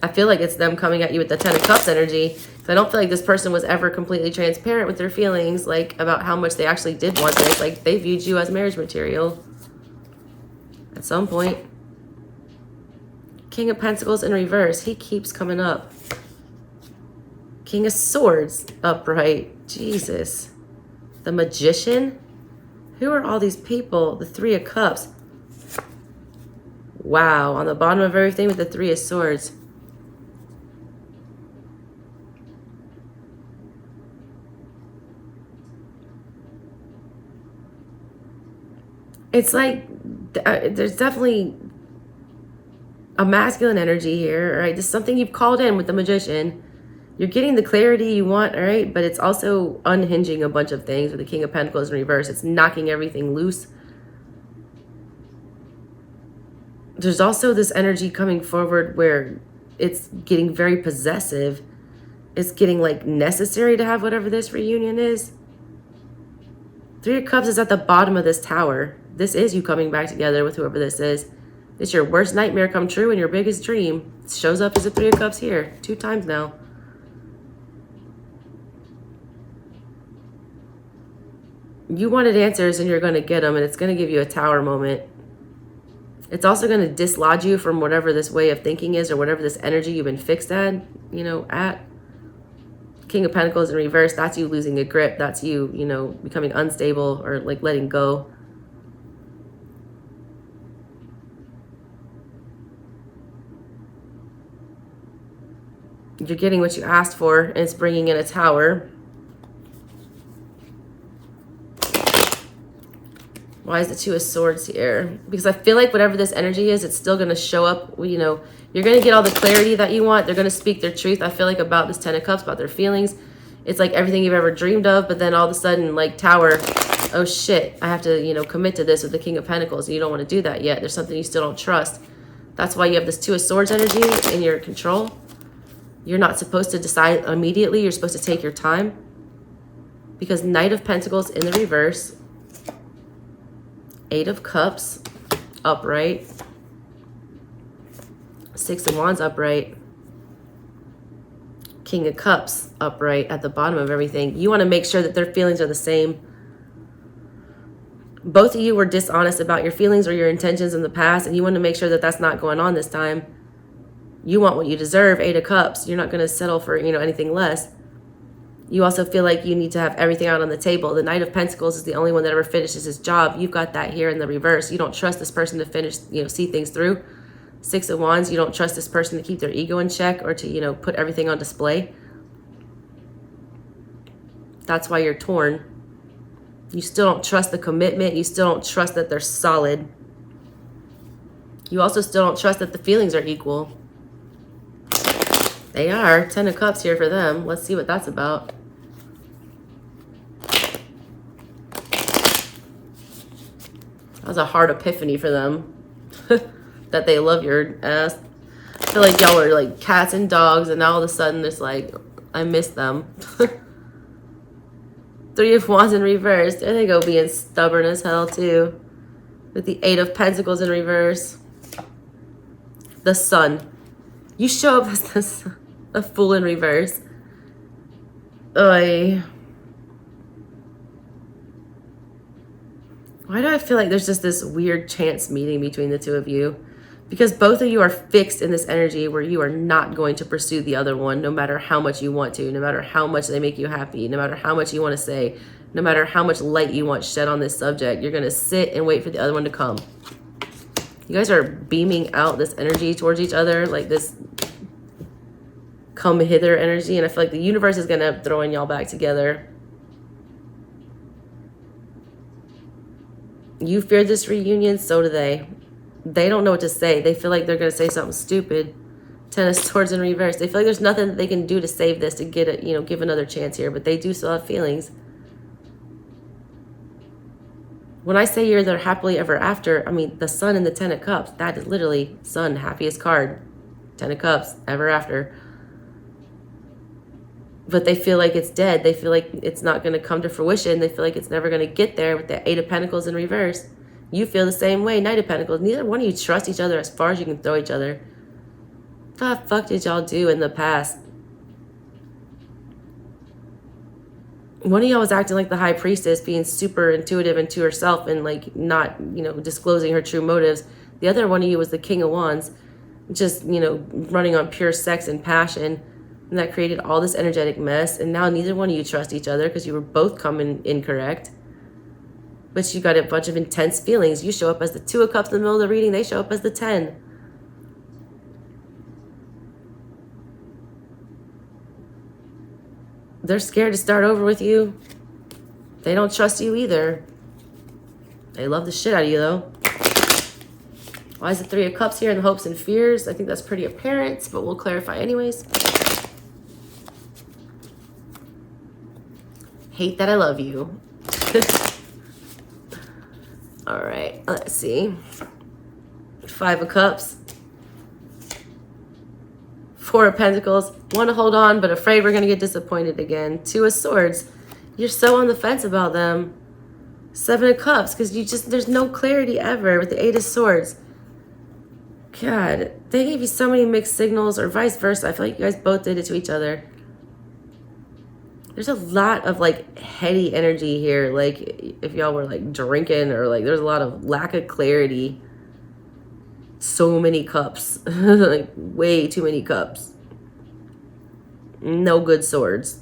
I feel like it's them coming at you with the 10 of Cups energy. So I don't feel like this person was ever completely transparent with their feelings, like about how much they actually did want this. Like they viewed you as marriage material at some point. King of Pentacles in reverse. He keeps coming up. King of Swords upright. Jesus. The Magician. Who are all these people? The 3 of Cups. Wow. On the bottom of everything with the 3 of Swords. It's like there's definitely a masculine energy here, right? This is something you've called in with the Magician. You're getting the clarity you want, all right? But it's also unhinging a bunch of things with the King of Pentacles in reverse. It's knocking everything loose. There's also this energy coming forward where it's getting very possessive. It's getting like necessary to have whatever this reunion is. 3 of Cups is at the bottom of this tower. This is you coming back together with whoever this is. It's your worst nightmare come true and your biggest dream. It shows up as a 3 of Cups here. 2 times now. You wanted answers and you're going to get them, and it's going to give you a Tower moment. It's also going to dislodge you from whatever this way of thinking is or whatever this energy you've been fixed at, you know, at. King of Pentacles in reverse, that's you losing a grip. That's you, you know, becoming unstable or like letting go. You're getting what you asked for, and it's bringing in a Tower. Why is the 2 of Swords here? Because I feel like whatever this energy is, it's still going to show up. You know, you're going to get all the clarity that you want. They're going to speak their truth. I feel like about this 10 of Cups, about their feelings. It's like everything you've ever dreamed of, but then all of a sudden, like Tower, oh shit, I have to, you know, commit to this with the King of Pentacles. And you don't want to do that yet. There's something you still don't trust. That's why you have this 2 of Swords energy in your control. You're not supposed to decide immediately. You're supposed to take your time. Because Knight of Pentacles in the reverse. 8 of Cups upright. 6 of Wands upright. King of Cups upright at the bottom of everything. You want to make sure that their feelings are the same. Both of you were dishonest about your feelings or your intentions in the past, and you want to make sure that that's not going on this time. You want what you deserve, 8 of Cups. You're not going to settle for, you know, anything less. You also feel like you need to have everything out on the table. The Knight of Pentacles is the only one that ever finishes his job. You've got that here in the reverse. You don't trust this person to finish, you know, see things through. 6 of Wands, you don't trust this person to keep their ego in check or to, you know, put everything on display. That's why you're torn. You still don't trust the commitment. You still don't trust that they're solid. You also still don't trust that the feelings are equal. They are. 10 of Cups here for them. Let's see what that's about. That was a hard epiphany for them. That they love your ass. I feel like y'all were like cats and dogs, and now all of a sudden it's like, I miss them. 3 of Wands in reverse. There they go, being stubborn as hell too. with the 8 of Pentacles in reverse. The Sun. You show up as a Fool in reverse. Oy. Why do I feel like there's just this weird chance meeting between the two of you? Because both of you are fixed in this energy where you are not going to pursue the other one, no matter how much you want to, no matter how much they make you happy, no matter how much you want to say, no matter how much light you want shed on this subject. You're going to sit and wait for the other one to come. You guys are beaming out this energy towards each other, like this come hither energy. And I feel like the universe is going to throw y'all back together. You fear this reunion, so do they. They don't know what to say. They feel like they're going to say something stupid. 10 of Swords in reverse. They feel like there's nothing that they can do to save this, to get it, you know, give another chance here. But they do still have feelings. When I say you're their happily ever after, I mean the Sun and the 10 of Cups. That is literally Sun, happiest card. 10 of Cups, ever after. But they feel like it's dead. They feel like it's not going to come to fruition. They feel like it's never going to get there with the 8 of Pentacles in reverse. You feel the same way, Knight of Pentacles. Neither one of you trust each other as far as you can throw each other. What the fuck did y'all do in the past? One of y'all was acting like the High Priestess, being super intuitive into herself and like not, you know, disclosing her true motives. The other one of you was the King of Wands, just, you know, running on pure sex and passion. And that created all this energetic mess. And now neither one of you trust each other because you were both coming incorrect. But you got a bunch of intense feelings. You show up as the 2 of Cups in the middle of the reading. They show up as the 10. They're scared to start over with you. They don't trust you either. They love the shit out of you, though. Why is the 3 of Cups here in the hopes and fears? I think that's pretty apparent, but we'll clarify anyways. Hate that I love you. All right, let's see. 5 of Cups. 4 of Pentacles. Want to hold on, but afraid we're going to get disappointed again. 2 of Swords. You're so on the fence about them. 7 of Cups, because you just, there's no clarity ever with the 8 of Swords. God, they gave you so many mixed signals, or vice versa. I feel like you guys both did it to each other. There's a lot of like heady energy here. Like if y'all were like drinking, or like there's a lot of lack of clarity. So many cups, like way too many cups. No good swords.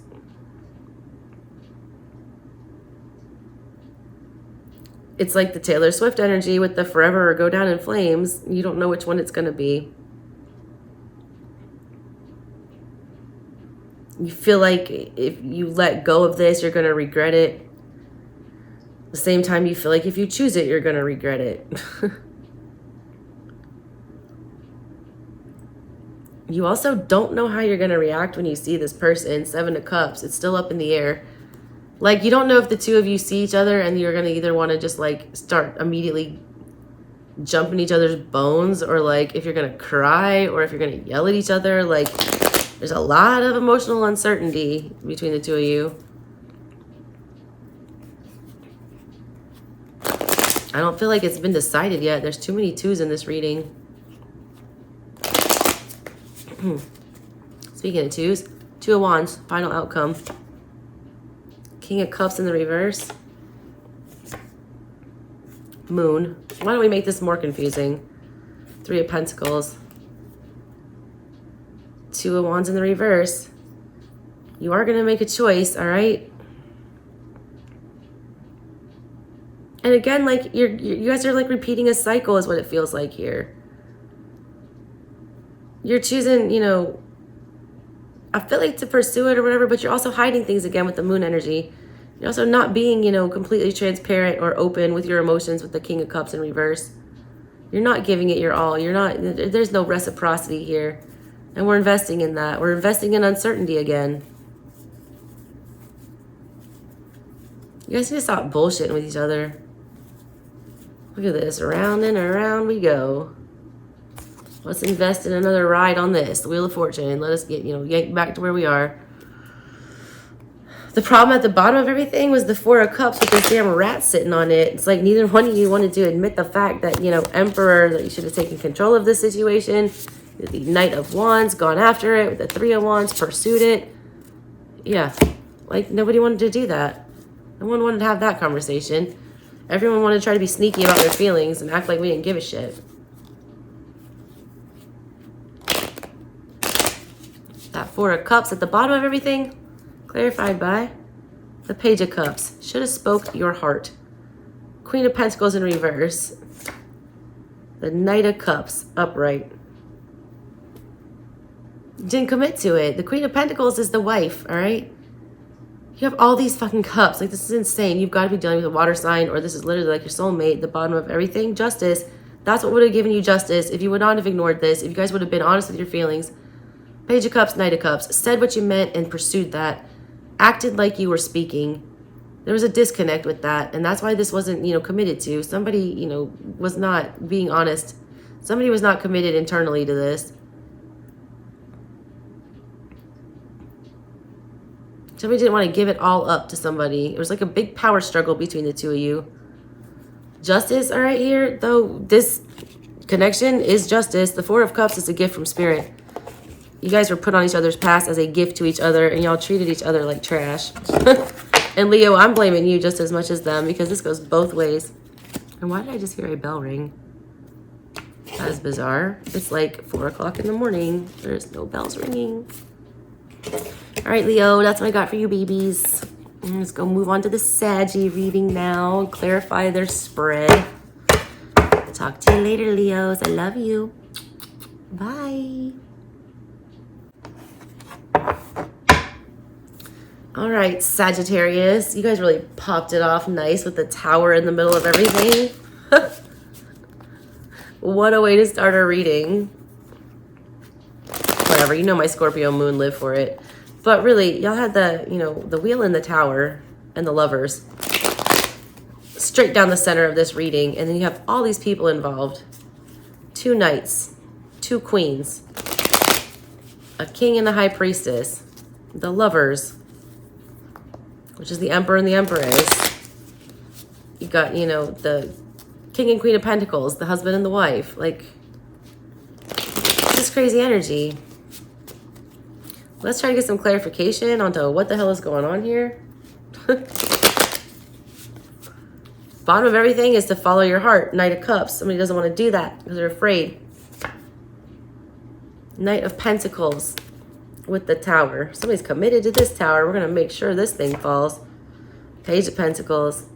It's like the Taylor Swift energy with the forever or go down in flames. You don't know which one it's going to be. You feel like if you let go of this, you're going to regret it. At the same time, you feel like if you choose it, you're going to regret it. You also don't know how you're going to react when you see this person. 7 of Cups. It's still up in the air. Like, you don't know if the two of you see each other and you're going to either want to just, like, start immediately jumping each other's bones, or, like, if you're going to cry, or if you're going to yell at each other. Like, there's a lot of emotional uncertainty between the two of you. I don't feel like it's been decided yet. There's too many 2s in this reading. Speaking of 2s, 2 of Wands, final outcome. King of Cups in the reverse. Moon. Why don't we make this more confusing? 3 of Pentacles. 2 of Wands in the reverse. You are going to make a choice, all right? And again, like you guys are like repeating a cycle is what it feels like here. You're choosing, you know, I feel like to pursue it or whatever, but you're also hiding things again with the Moon energy. You're also not being, you know, completely transparent or open with your emotions with the King of Cups in reverse. You're not giving it your all. You're not, there's no reciprocity here. And we're investing in that. We're investing in uncertainty again. You guys need to stop bullshitting with each other. Look at this. Around and around we go. Let's invest in another ride on this, the Wheel of Fortune. Let us get, you know, get back to where we are. The problem at the bottom of everything was the Four of Cups with this damn rat sitting on it. It's like neither one of you wanted to admit the fact that, you know, Emperor, that you should have taken control of this situation. The Knight of Wands, gone after it with the Three of Wands, pursued it. Yeah, like nobody wanted to do that. No one wanted to have that conversation. Everyone wanted to try to be sneaky about their feelings and act like we didn't give a shit. That Four of Cups at the bottom of everything, clarified by the Page of Cups. Should have spoke your heart. Queen of Pentacles in reverse. The Knight of Cups upright. Didn't commit to it. The Queen of Pentacles is the wife, all right? You have all these fucking cups. Like, this is insane. You've got to be dealing with a water sign, or this is literally like your soulmate, the bottom of everything. Justice. That's what would have given you justice if you would not have ignored this, if you guys would have been honest with your feelings. Page of Cups, Knight of Cups. Said what you meant and pursued that. Acted like you were speaking. There was a disconnect with that, and that's why this wasn't, you know, committed to. Somebody, you know, was not being honest. Somebody was not committed internally to this. Somebody didn't want to give it all up to somebody. It was like a big power struggle between the two of you. Justice, all right, here, though, this connection is justice. The Four of Cups is a gift from Spirit. You guys were put on each other's path as a gift to each other, and y'all treated each other like trash. And Leo, I'm blaming you just as much as them, because this goes both ways. And why did I just hear a bell ring? That is bizarre. It's like 4 o'clock in the morning. There's no bells ringing. All right, Leo, that's what I got for you, babies. Let's go move on to the Saggy reading now and clarify their spread. Talk to you later, Leos. I love you. Bye. All right, Sagittarius. You guys really popped it off nice with the Tower in the middle of everything. What a way to start a reading. Whatever, you know my Scorpio moon lived for it. But really, y'all had the, you know, the Wheel in the Tower and the Lovers straight down the center of this reading. And then you have all these people involved. 2 knights, 2 queens, a king and a high priestess, the Lovers, which is the Emperor and the Empress. You got, you know, the King and Queen of Pentacles, the husband and the wife. Like, this crazy energy. Let's try to get some clarification onto what the hell is going on here. Bottom of everything is to follow your heart. Knight of Cups. Somebody doesn't want to do that because they're afraid. Knight of Pentacles with the Tower. Somebody's committed to this Tower. We're going to make sure this thing falls. Page of Pentacles.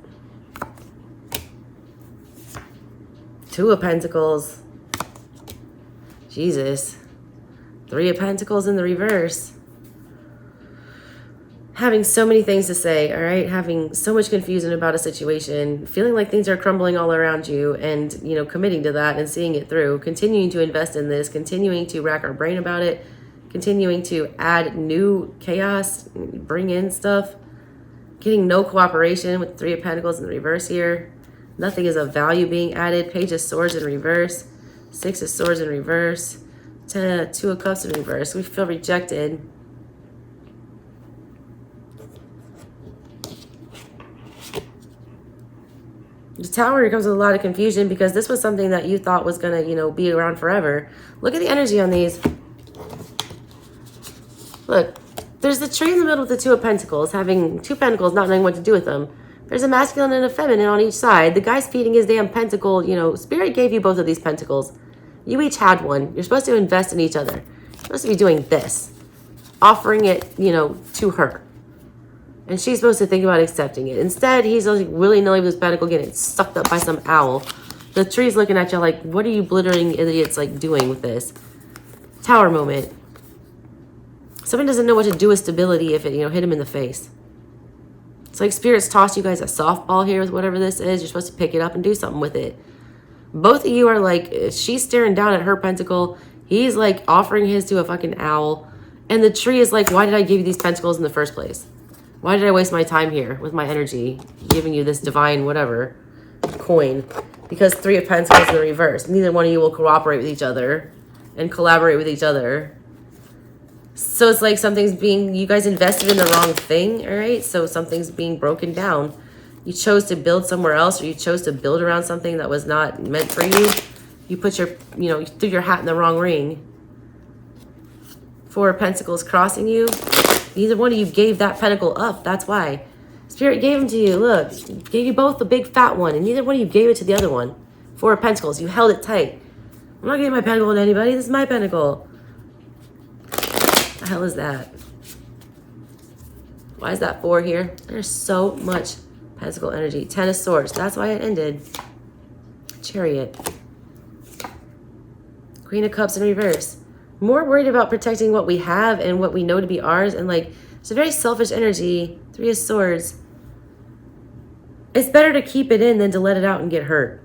2 of Pentacles. Jesus. 3 of Pentacles in the reverse. Having so many things to say, all right? Having so much confusion about a situation, feeling like things are crumbling all around you, and, you know, committing to that and seeing it through, continuing to invest in this, continuing to rack our brain about it, continuing to add new chaos, bring in stuff, getting no cooperation with 3 of Pentacles in the reverse here. Nothing is of value being added. Page of Swords in reverse. 6 of Swords in reverse. 2 of Cups in reverse. We feel rejected. The Tower here comes with a lot of confusion because this was something that you thought was going to, you know, be around forever. Look at the energy on these. Look, there's the tree in the middle with the 2 of Pentacles, having 2 pentacles, not knowing what to do with them. There's a masculine and a feminine on each side. The guy's feeding his damn pentacle. You know, Spirit gave you both of these pentacles. You each had one. You're supposed to invest in each other. You're supposed to be doing this. Offering it, you know, to her. And she's supposed to think about accepting it. Instead, he's like willy-nilly with his pentacle getting sucked up by some owl. The tree's looking at you like, what are you blithering idiots like doing with this? Tower moment. Someone doesn't know what to do with stability if it, you know, hit him in the face. It's like Spirit's tossed you guys a softball here with whatever this is. You're supposed to pick it up and do something with it. Both of you are like, she's staring down at her pentacle. He's like offering his to a fucking owl. And the tree is like, why did I give you these pentacles in the first place? Why did I waste my time here with my energy giving you this divine whatever coin? Because 3 of Pentacles in the reverse. Neither one of you will cooperate with each other and collaborate with each other. So it's like you guys invested in the wrong thing, all right? So something's being broken down. You chose to build somewhere else, or you chose to build around something that was not meant for you. You put your, you threw your hat in the wrong ring. Four of Pentacles crossing you. Neither one of you gave that pentacle up. That's why. Spirit gave them to you. Look, gave you both the big fat one, and neither one of you gave it to the other one. Four of Pentacles. You held it tight. I'm not giving my pentacle to anybody. This is my pentacle. The hell is that? Why is that 4 here? There's so much pentacle energy. 10 of Swords. That's why it ended. Chariot. Queen of Cups in reverse. More worried about protecting what we have and what we know to be ours. And like, it's a very selfish energy. 3 of Swords. It's better to keep it in than to let it out and get hurt.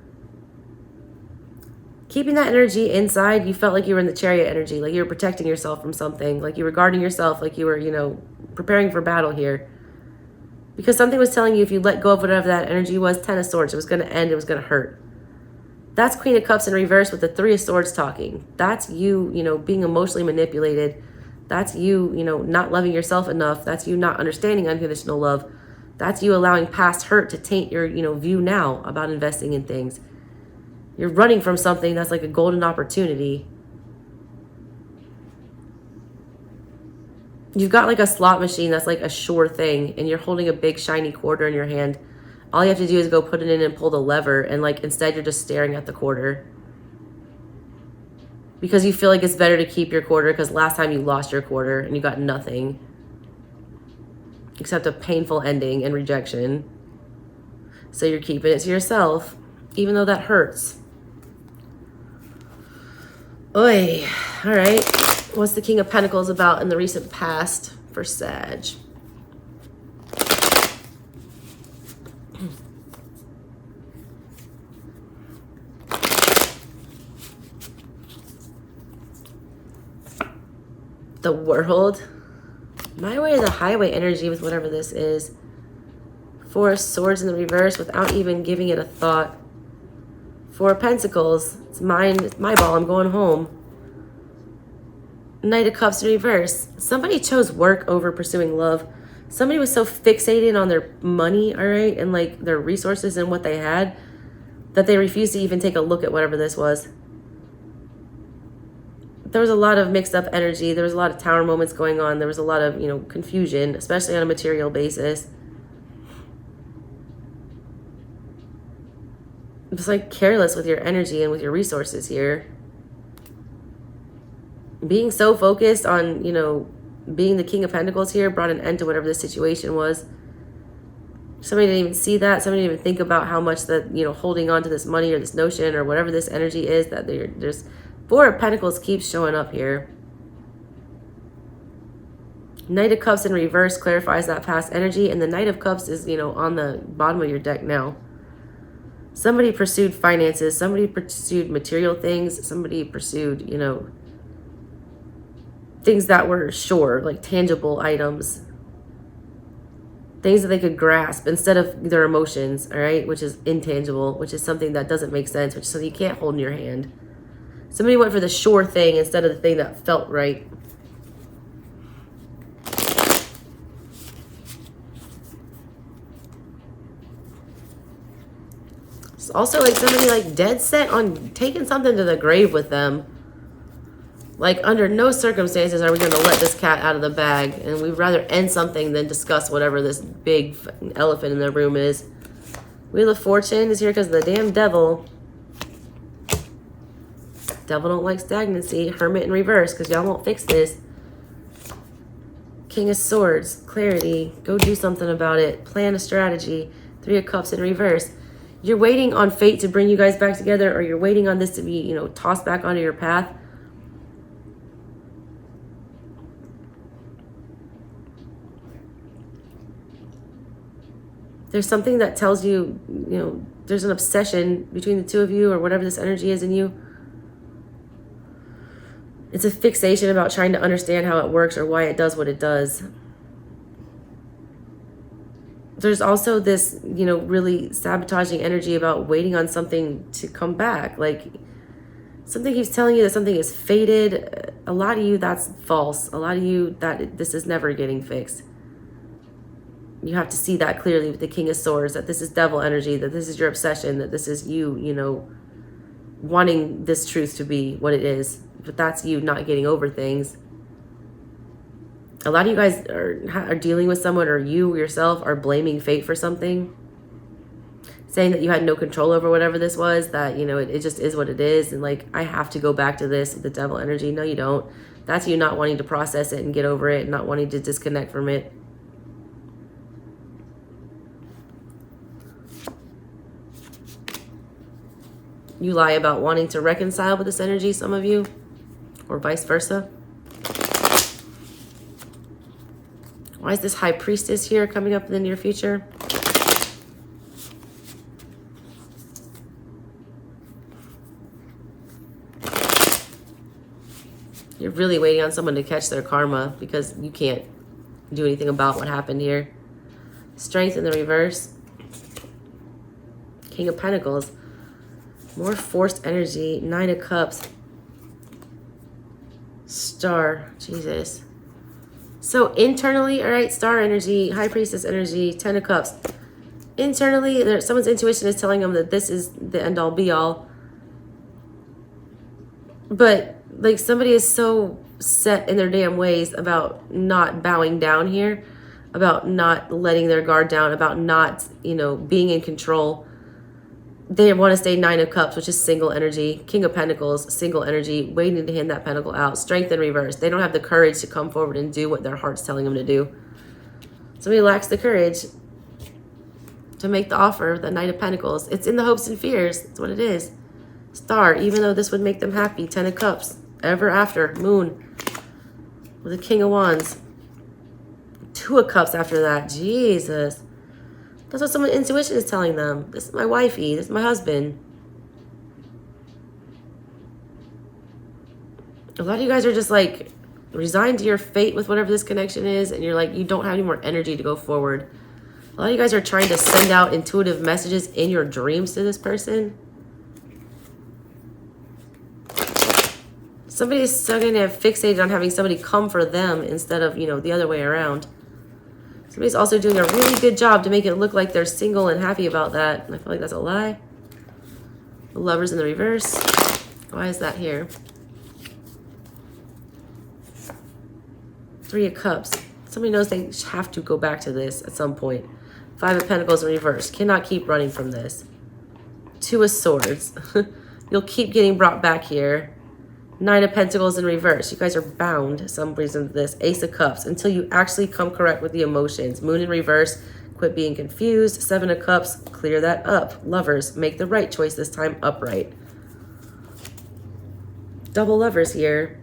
Keeping that energy inside, you felt like you were in the Chariot energy, like you were protecting yourself from something, like you were guarding yourself, like you were, preparing for battle here. Because something was telling you if you let go of whatever that energy was, 10 of Swords, it was going to end, it was going to hurt. That's Queen of Cups in reverse with the 3 of Swords talking. That's you, being emotionally manipulated. That's you, not loving yourself enough. That's you not understanding unconditional love. That's you allowing past hurt to taint your, view now about investing in things. You're running from something that's like a golden opportunity. You've got like a slot machine that's like a sure thing, and you're holding a big shiny quarter in your hand. All you have to do is go put it in and pull the lever, and like instead you're just staring at the quarter. Because you feel like it's better to keep your quarter because last time you lost your quarter and you got nothing. Except a painful ending and rejection. So you're keeping it to yourself, even though that hurts. Oy. All right. What's the King of Pentacles about in the recent past for Sag? The World. My way or the highway energy with whatever this is. 4 of Swords in the reverse without even giving it a thought. 4 of Pentacles. It's mine. It's my ball. I'm going home. Knight of Cups in reverse. Somebody chose work over pursuing love. Somebody was so fixated on their money, all right, and like their resources and what they had, that they refused to even take a look at whatever this was. There was a lot of mixed up energy. There was a lot of tower moments going on. There was a lot of, confusion, especially on a material basis. Just like careless with your energy and with your resources here. Being so focused on, being the King of Pentacles here brought an end to whatever the situation was. Somebody didn't even see that. Somebody didn't even think about how much that, holding on to this money or this notion or whatever this energy is that there's 4 of Pentacles keeps showing up here. Knight of Cups in reverse clarifies that past energy, and the Knight of Cups is, on the bottom of your deck now. Somebody pursued finances. Somebody pursued material things. Somebody pursued, things that were sure, like tangible items. Things that they could grasp instead of their emotions, all right? Which is intangible, which is something that doesn't make sense, which is something you can't hold in your hand. Somebody went for the sure thing instead of the thing that felt right. It's also like somebody like dead set on taking something to the grave with them. Like under no circumstances are we going to let this cat out of the bag. And we'd rather end something than discuss whatever this big elephant in the room is. Wheel of Fortune is here because of the damn devil. Devil don't like stagnancy. Hermit in reverse because y'all won't fix this. King of Swords. Clarity. Go do something about it. Plan a strategy. 3 of Cups in reverse. You're waiting on fate to bring you guys back together, or you're waiting on this to be, tossed back onto your path. There's something that tells you, there's an obsession between the two of you or whatever this energy is in you. It's a fixation about trying to understand how it works or why it does what it does. There's also this, really sabotaging energy about waiting on something to come back. Like, Something keeps telling you that something is fated. A lot of you, that's false. A lot of you, that this is never getting fixed. You have to see that clearly with the King of Swords, that this is devil energy, that this is your obsession, that this is you, you know, wanting this truth to be what it is. But that's you not getting over things. A lot of you guys are dealing with someone, or you yourself are blaming fate for something, saying that you had no control over whatever this was, that, you know, it just is what it is. And like, I have to go back to this, the devil energy. No, you don't. That's you not wanting to process it and get over it, not wanting to disconnect from it. You lie about wanting to reconcile with this energy, some of you, or vice versa. Why is this High Priestess here coming up in the near future? You're really waiting on someone to catch their karma because you can't do anything about what happened here. Strength in the reverse. King of Pentacles. More forced energy. 9 of Cups. Star. Jesus. So internally, all right, Star energy, High Priestess energy, 10 of Cups. Internally, someone's intuition is telling them that this is the end all be all. But like, somebody is so set in their damn ways about not bowing down here, about not letting their guard down, about not, you know, being in control. They want to stay 9 of Cups, which is single energy. King of Pentacles, single energy, waiting to hand that pentacle out. Strength in reverse. They don't have the courage to come forward and do what their heart's telling them to do. Somebody lacks the courage to make the offer, the Knight of Pentacles. It's in the hopes and fears. That's what it is. Star, even though this would make them happy. 10 of Cups. Ever after. Moon. With the King of Wands. 2 of Cups after that. Jesus. That's what someone's intuition is telling them. This is my wifey. This is my husband. A lot of you guys are just like resigned to your fate with whatever this connection is. And you're like, you don't have any more energy to go forward. A lot of you guys are trying to send out intuitive messages in your dreams to this person. Somebody is so going to have fixated on having somebody come for them instead of, you know, the other way around. Somebody's also doing a really good job to make it look like they're single and happy about that. And I feel like that's a lie. The Lovers in the reverse. Why is that here? 3 of Cups. Somebody knows they have to go back to this at some point. 5 of Pentacles in reverse. Cannot keep running from this. 2 of Swords. You'll keep getting brought back here. 9 of Pentacles in reverse. You guys are bound some reason to this. Ace of Cups. Until you actually come correct with the emotions. Moon in reverse. Quit being confused. 7 of Cups. Clear that up. Lovers. Make the right choice this time. Upright. Double Lovers here.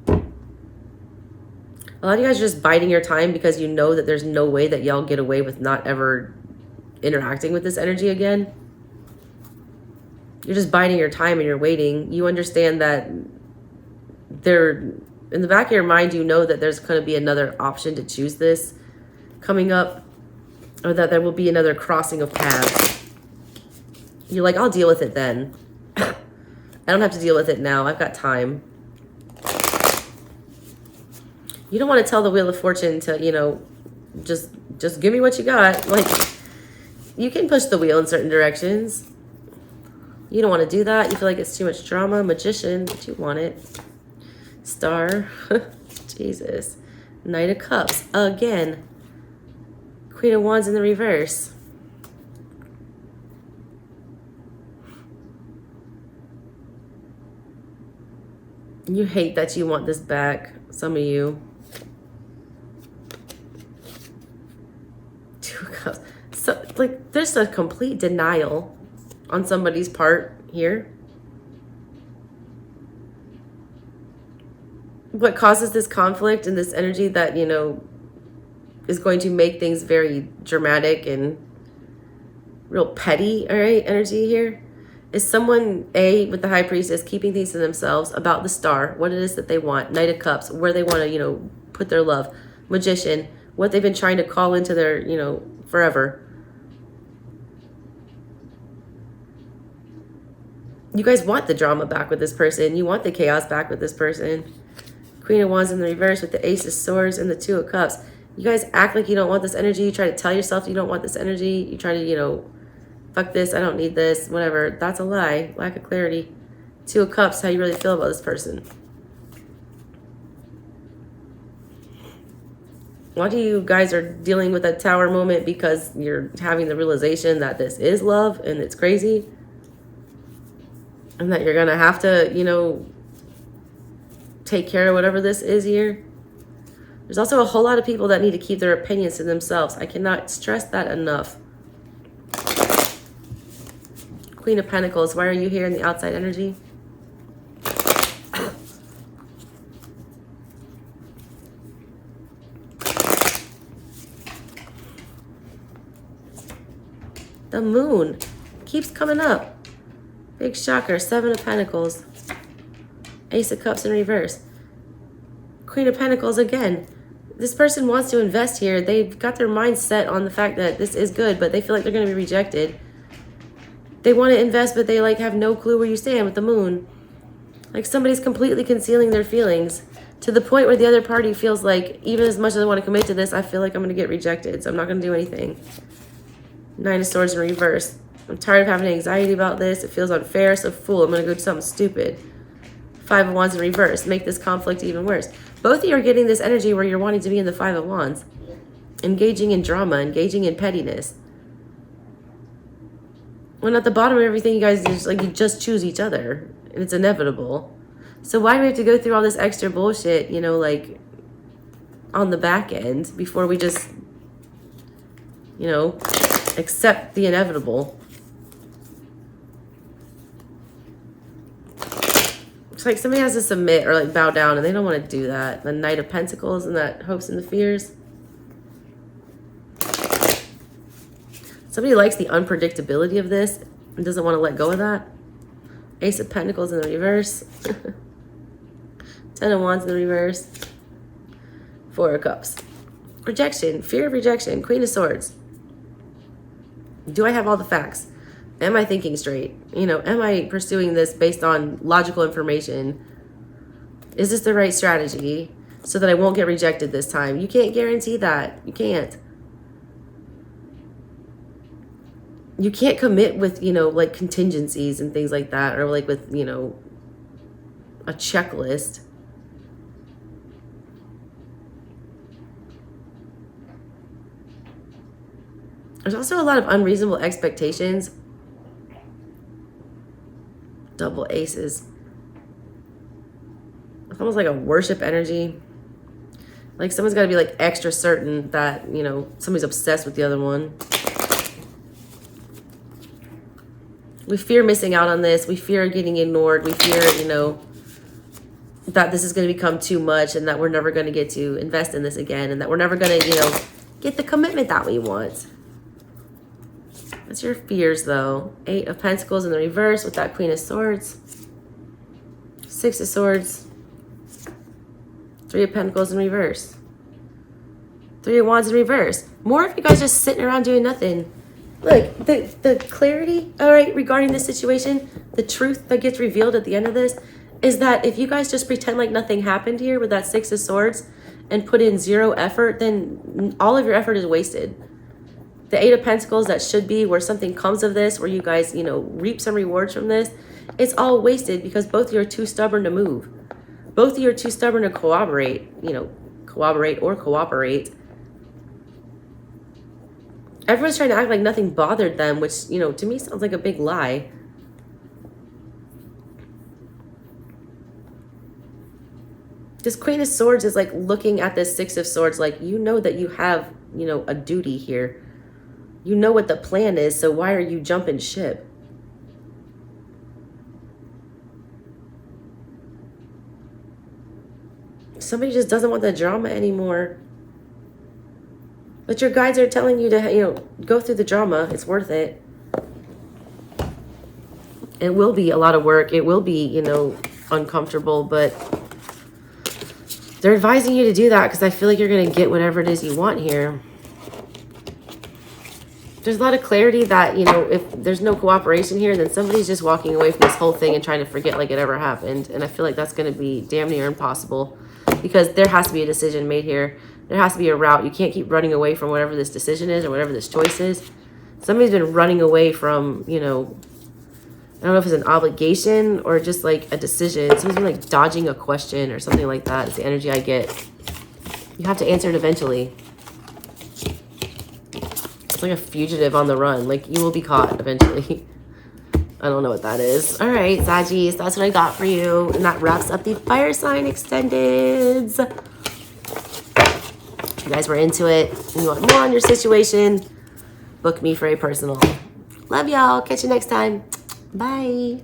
A lot of you guys are just biding your time because you know that there's no way that y'all get away with not ever interacting with this energy again. You're just biding your time and you're waiting. You understand that in the back of your mind, you know that there's going to be another option to choose this coming up, or that there will be another crossing of paths. You're like, I'll deal with it then. I don't have to deal with it now. I've got time. You don't want to tell the Wheel of Fortune to, you know, just give me what you got. Like, you can push the wheel in certain directions. You don't want to do that. You feel like it's too much drama. Magician, but you want it. Star. Jesus. Knight of Cups. Again. Queen of Wands in the reverse. You hate that you want this back. Some of you. 2 of Cups. So, like, there's a complete denial on somebody's part here. What causes this conflict and this energy that, you know, is going to make things very dramatic and real petty, all right, energy here, is someone, with the High Priestess, keeping things to themselves about the Star, what it is that they want. Knight of Cups, where they want to, you know, put their love. Magician, what they've been trying to call into their, you know, forever. You guys want the drama back with this person. You want the chaos back with this person. Queen of Wands in the reverse with the Ace of Swords and the Two of Cups. You guys act like you don't want this energy. You try to tell yourself you don't want this energy. You try to, you know, fuck this, I don't need this, whatever. That's a lie. Lack of clarity. Two of Cups, how you really feel about this person. A lot of you guys are dealing with a Tower moment because you're having the realization that this is love and it's crazy. And that you're going to have to, you know, take care of whatever this is here. There's also a whole lot of people that need to keep their opinions to themselves. I cannot stress that enough. Queen of Pentacles, why are you here in the outside energy? The Moon keeps coming up. Big shocker. Seven of Pentacles. Ace of Cups in reverse. Queen of Pentacles again. This person wants to invest here. They've got their mind set on the fact that this is good, but they feel like they're going to be rejected. They want to invest, but they like have no clue where you stand with the Moon. Like somebody's completely concealing their feelings to the point where the other party feels like, even as much as I want to commit to this, I feel like I'm going to get rejected, so I'm not going to do anything. Nine of Swords in reverse. I'm tired of having anxiety about this. It feels unfair, so fool, I'm going to go do something stupid. Five of Wands in reverse. Make this conflict even worse. Both of you are getting this energy where you're wanting to be in the Five of Wands. Engaging in drama, engaging in pettiness. When at the bottom of everything, you guys just like, you just choose each other. And it's inevitable. So why do we have to go through all this extra bullshit, you know, like on the back end before we just, you know, accept the inevitable? It's like somebody has to submit or like bow down and they don't want to do that. The Knight of Pentacles and that hopes and the fears. Somebody likes the unpredictability of this and doesn't want to let go of that. Ace of Pentacles in the reverse. Ten of Wands in the reverse. Four of Cups. Rejection. Fear of rejection. Queen of Swords. Do I have all the facts? Am I thinking straight? You know, am I pursuing this based on logical information? Is this the right strategy so that I won't get rejected this time? You can't guarantee that. You can't. You can't commit with, you know, like contingencies and things like that, or like with, you know, a checklist. There's also a lot of unreasonable expectations. Double aces. It's almost like a worship energy. Like someone's got to be like extra certain that, you know, somebody's obsessed with the other one. We fear missing out on this. We fear getting ignored. We fear, you know, that this is going to become too much and that we're never going to get to invest in this again and that we're never going to, you know, get the commitment that we want. That's your fears, though. Eight of Pentacles in the reverse with that Queen of Swords. Six of Swords. Three of Pentacles in reverse. Three of Wands in reverse. More of you guys just sitting around doing nothing. Look, the clarity, all right, regarding this situation, the truth that gets revealed at the end of this is that if you guys just pretend like nothing happened here with that Six of Swords and put in zero effort, then all of your effort is wasted. The Eight of Pentacles, that should be where something comes of this, where you guys, you know, reap some rewards from this, it's all wasted because both of you are too stubborn to move. Both of you are too stubborn to cooperate, you know, cooperate. Everyone's trying to act like nothing bothered them, which, you know, to me sounds like a big lie. This Queen of Swords is like looking at this Six of Swords like, you know that you have, you know, a duty here. You know what the plan is, so why are you jumping ship? Somebody just doesn't want the drama anymore. But your guides are telling you to, you know, go through the drama. It's worth it. It will be a lot of work. It will be, you know, uncomfortable, but they're advising you to do that because I feel like you're going to get whatever it is you want here. there's a lot of clarity that, you know, if there's no cooperation here, then somebody's just walking away from this whole thing and trying to forget like it ever happened. And I feel like that's going to be damn near impossible, because there has to be a decision made here. There has to be a route. You can't keep running away from whatever this decision is or whatever this choice is. Somebody's been running away from, you know, I don't know if it's an obligation or just like a decision. Somebody's been like dodging a question or something like that. It's the energy I get. You have to answer it eventually. It's like a fugitive on the run. Like, you will be caught eventually. I don't know what that is. All right, Saggies, that's what I got for you. And that wraps up the fire sign extendeds. If you guys were into it and you want more on your situation, book me for a personal. Love y'all. Catch you next time. Bye.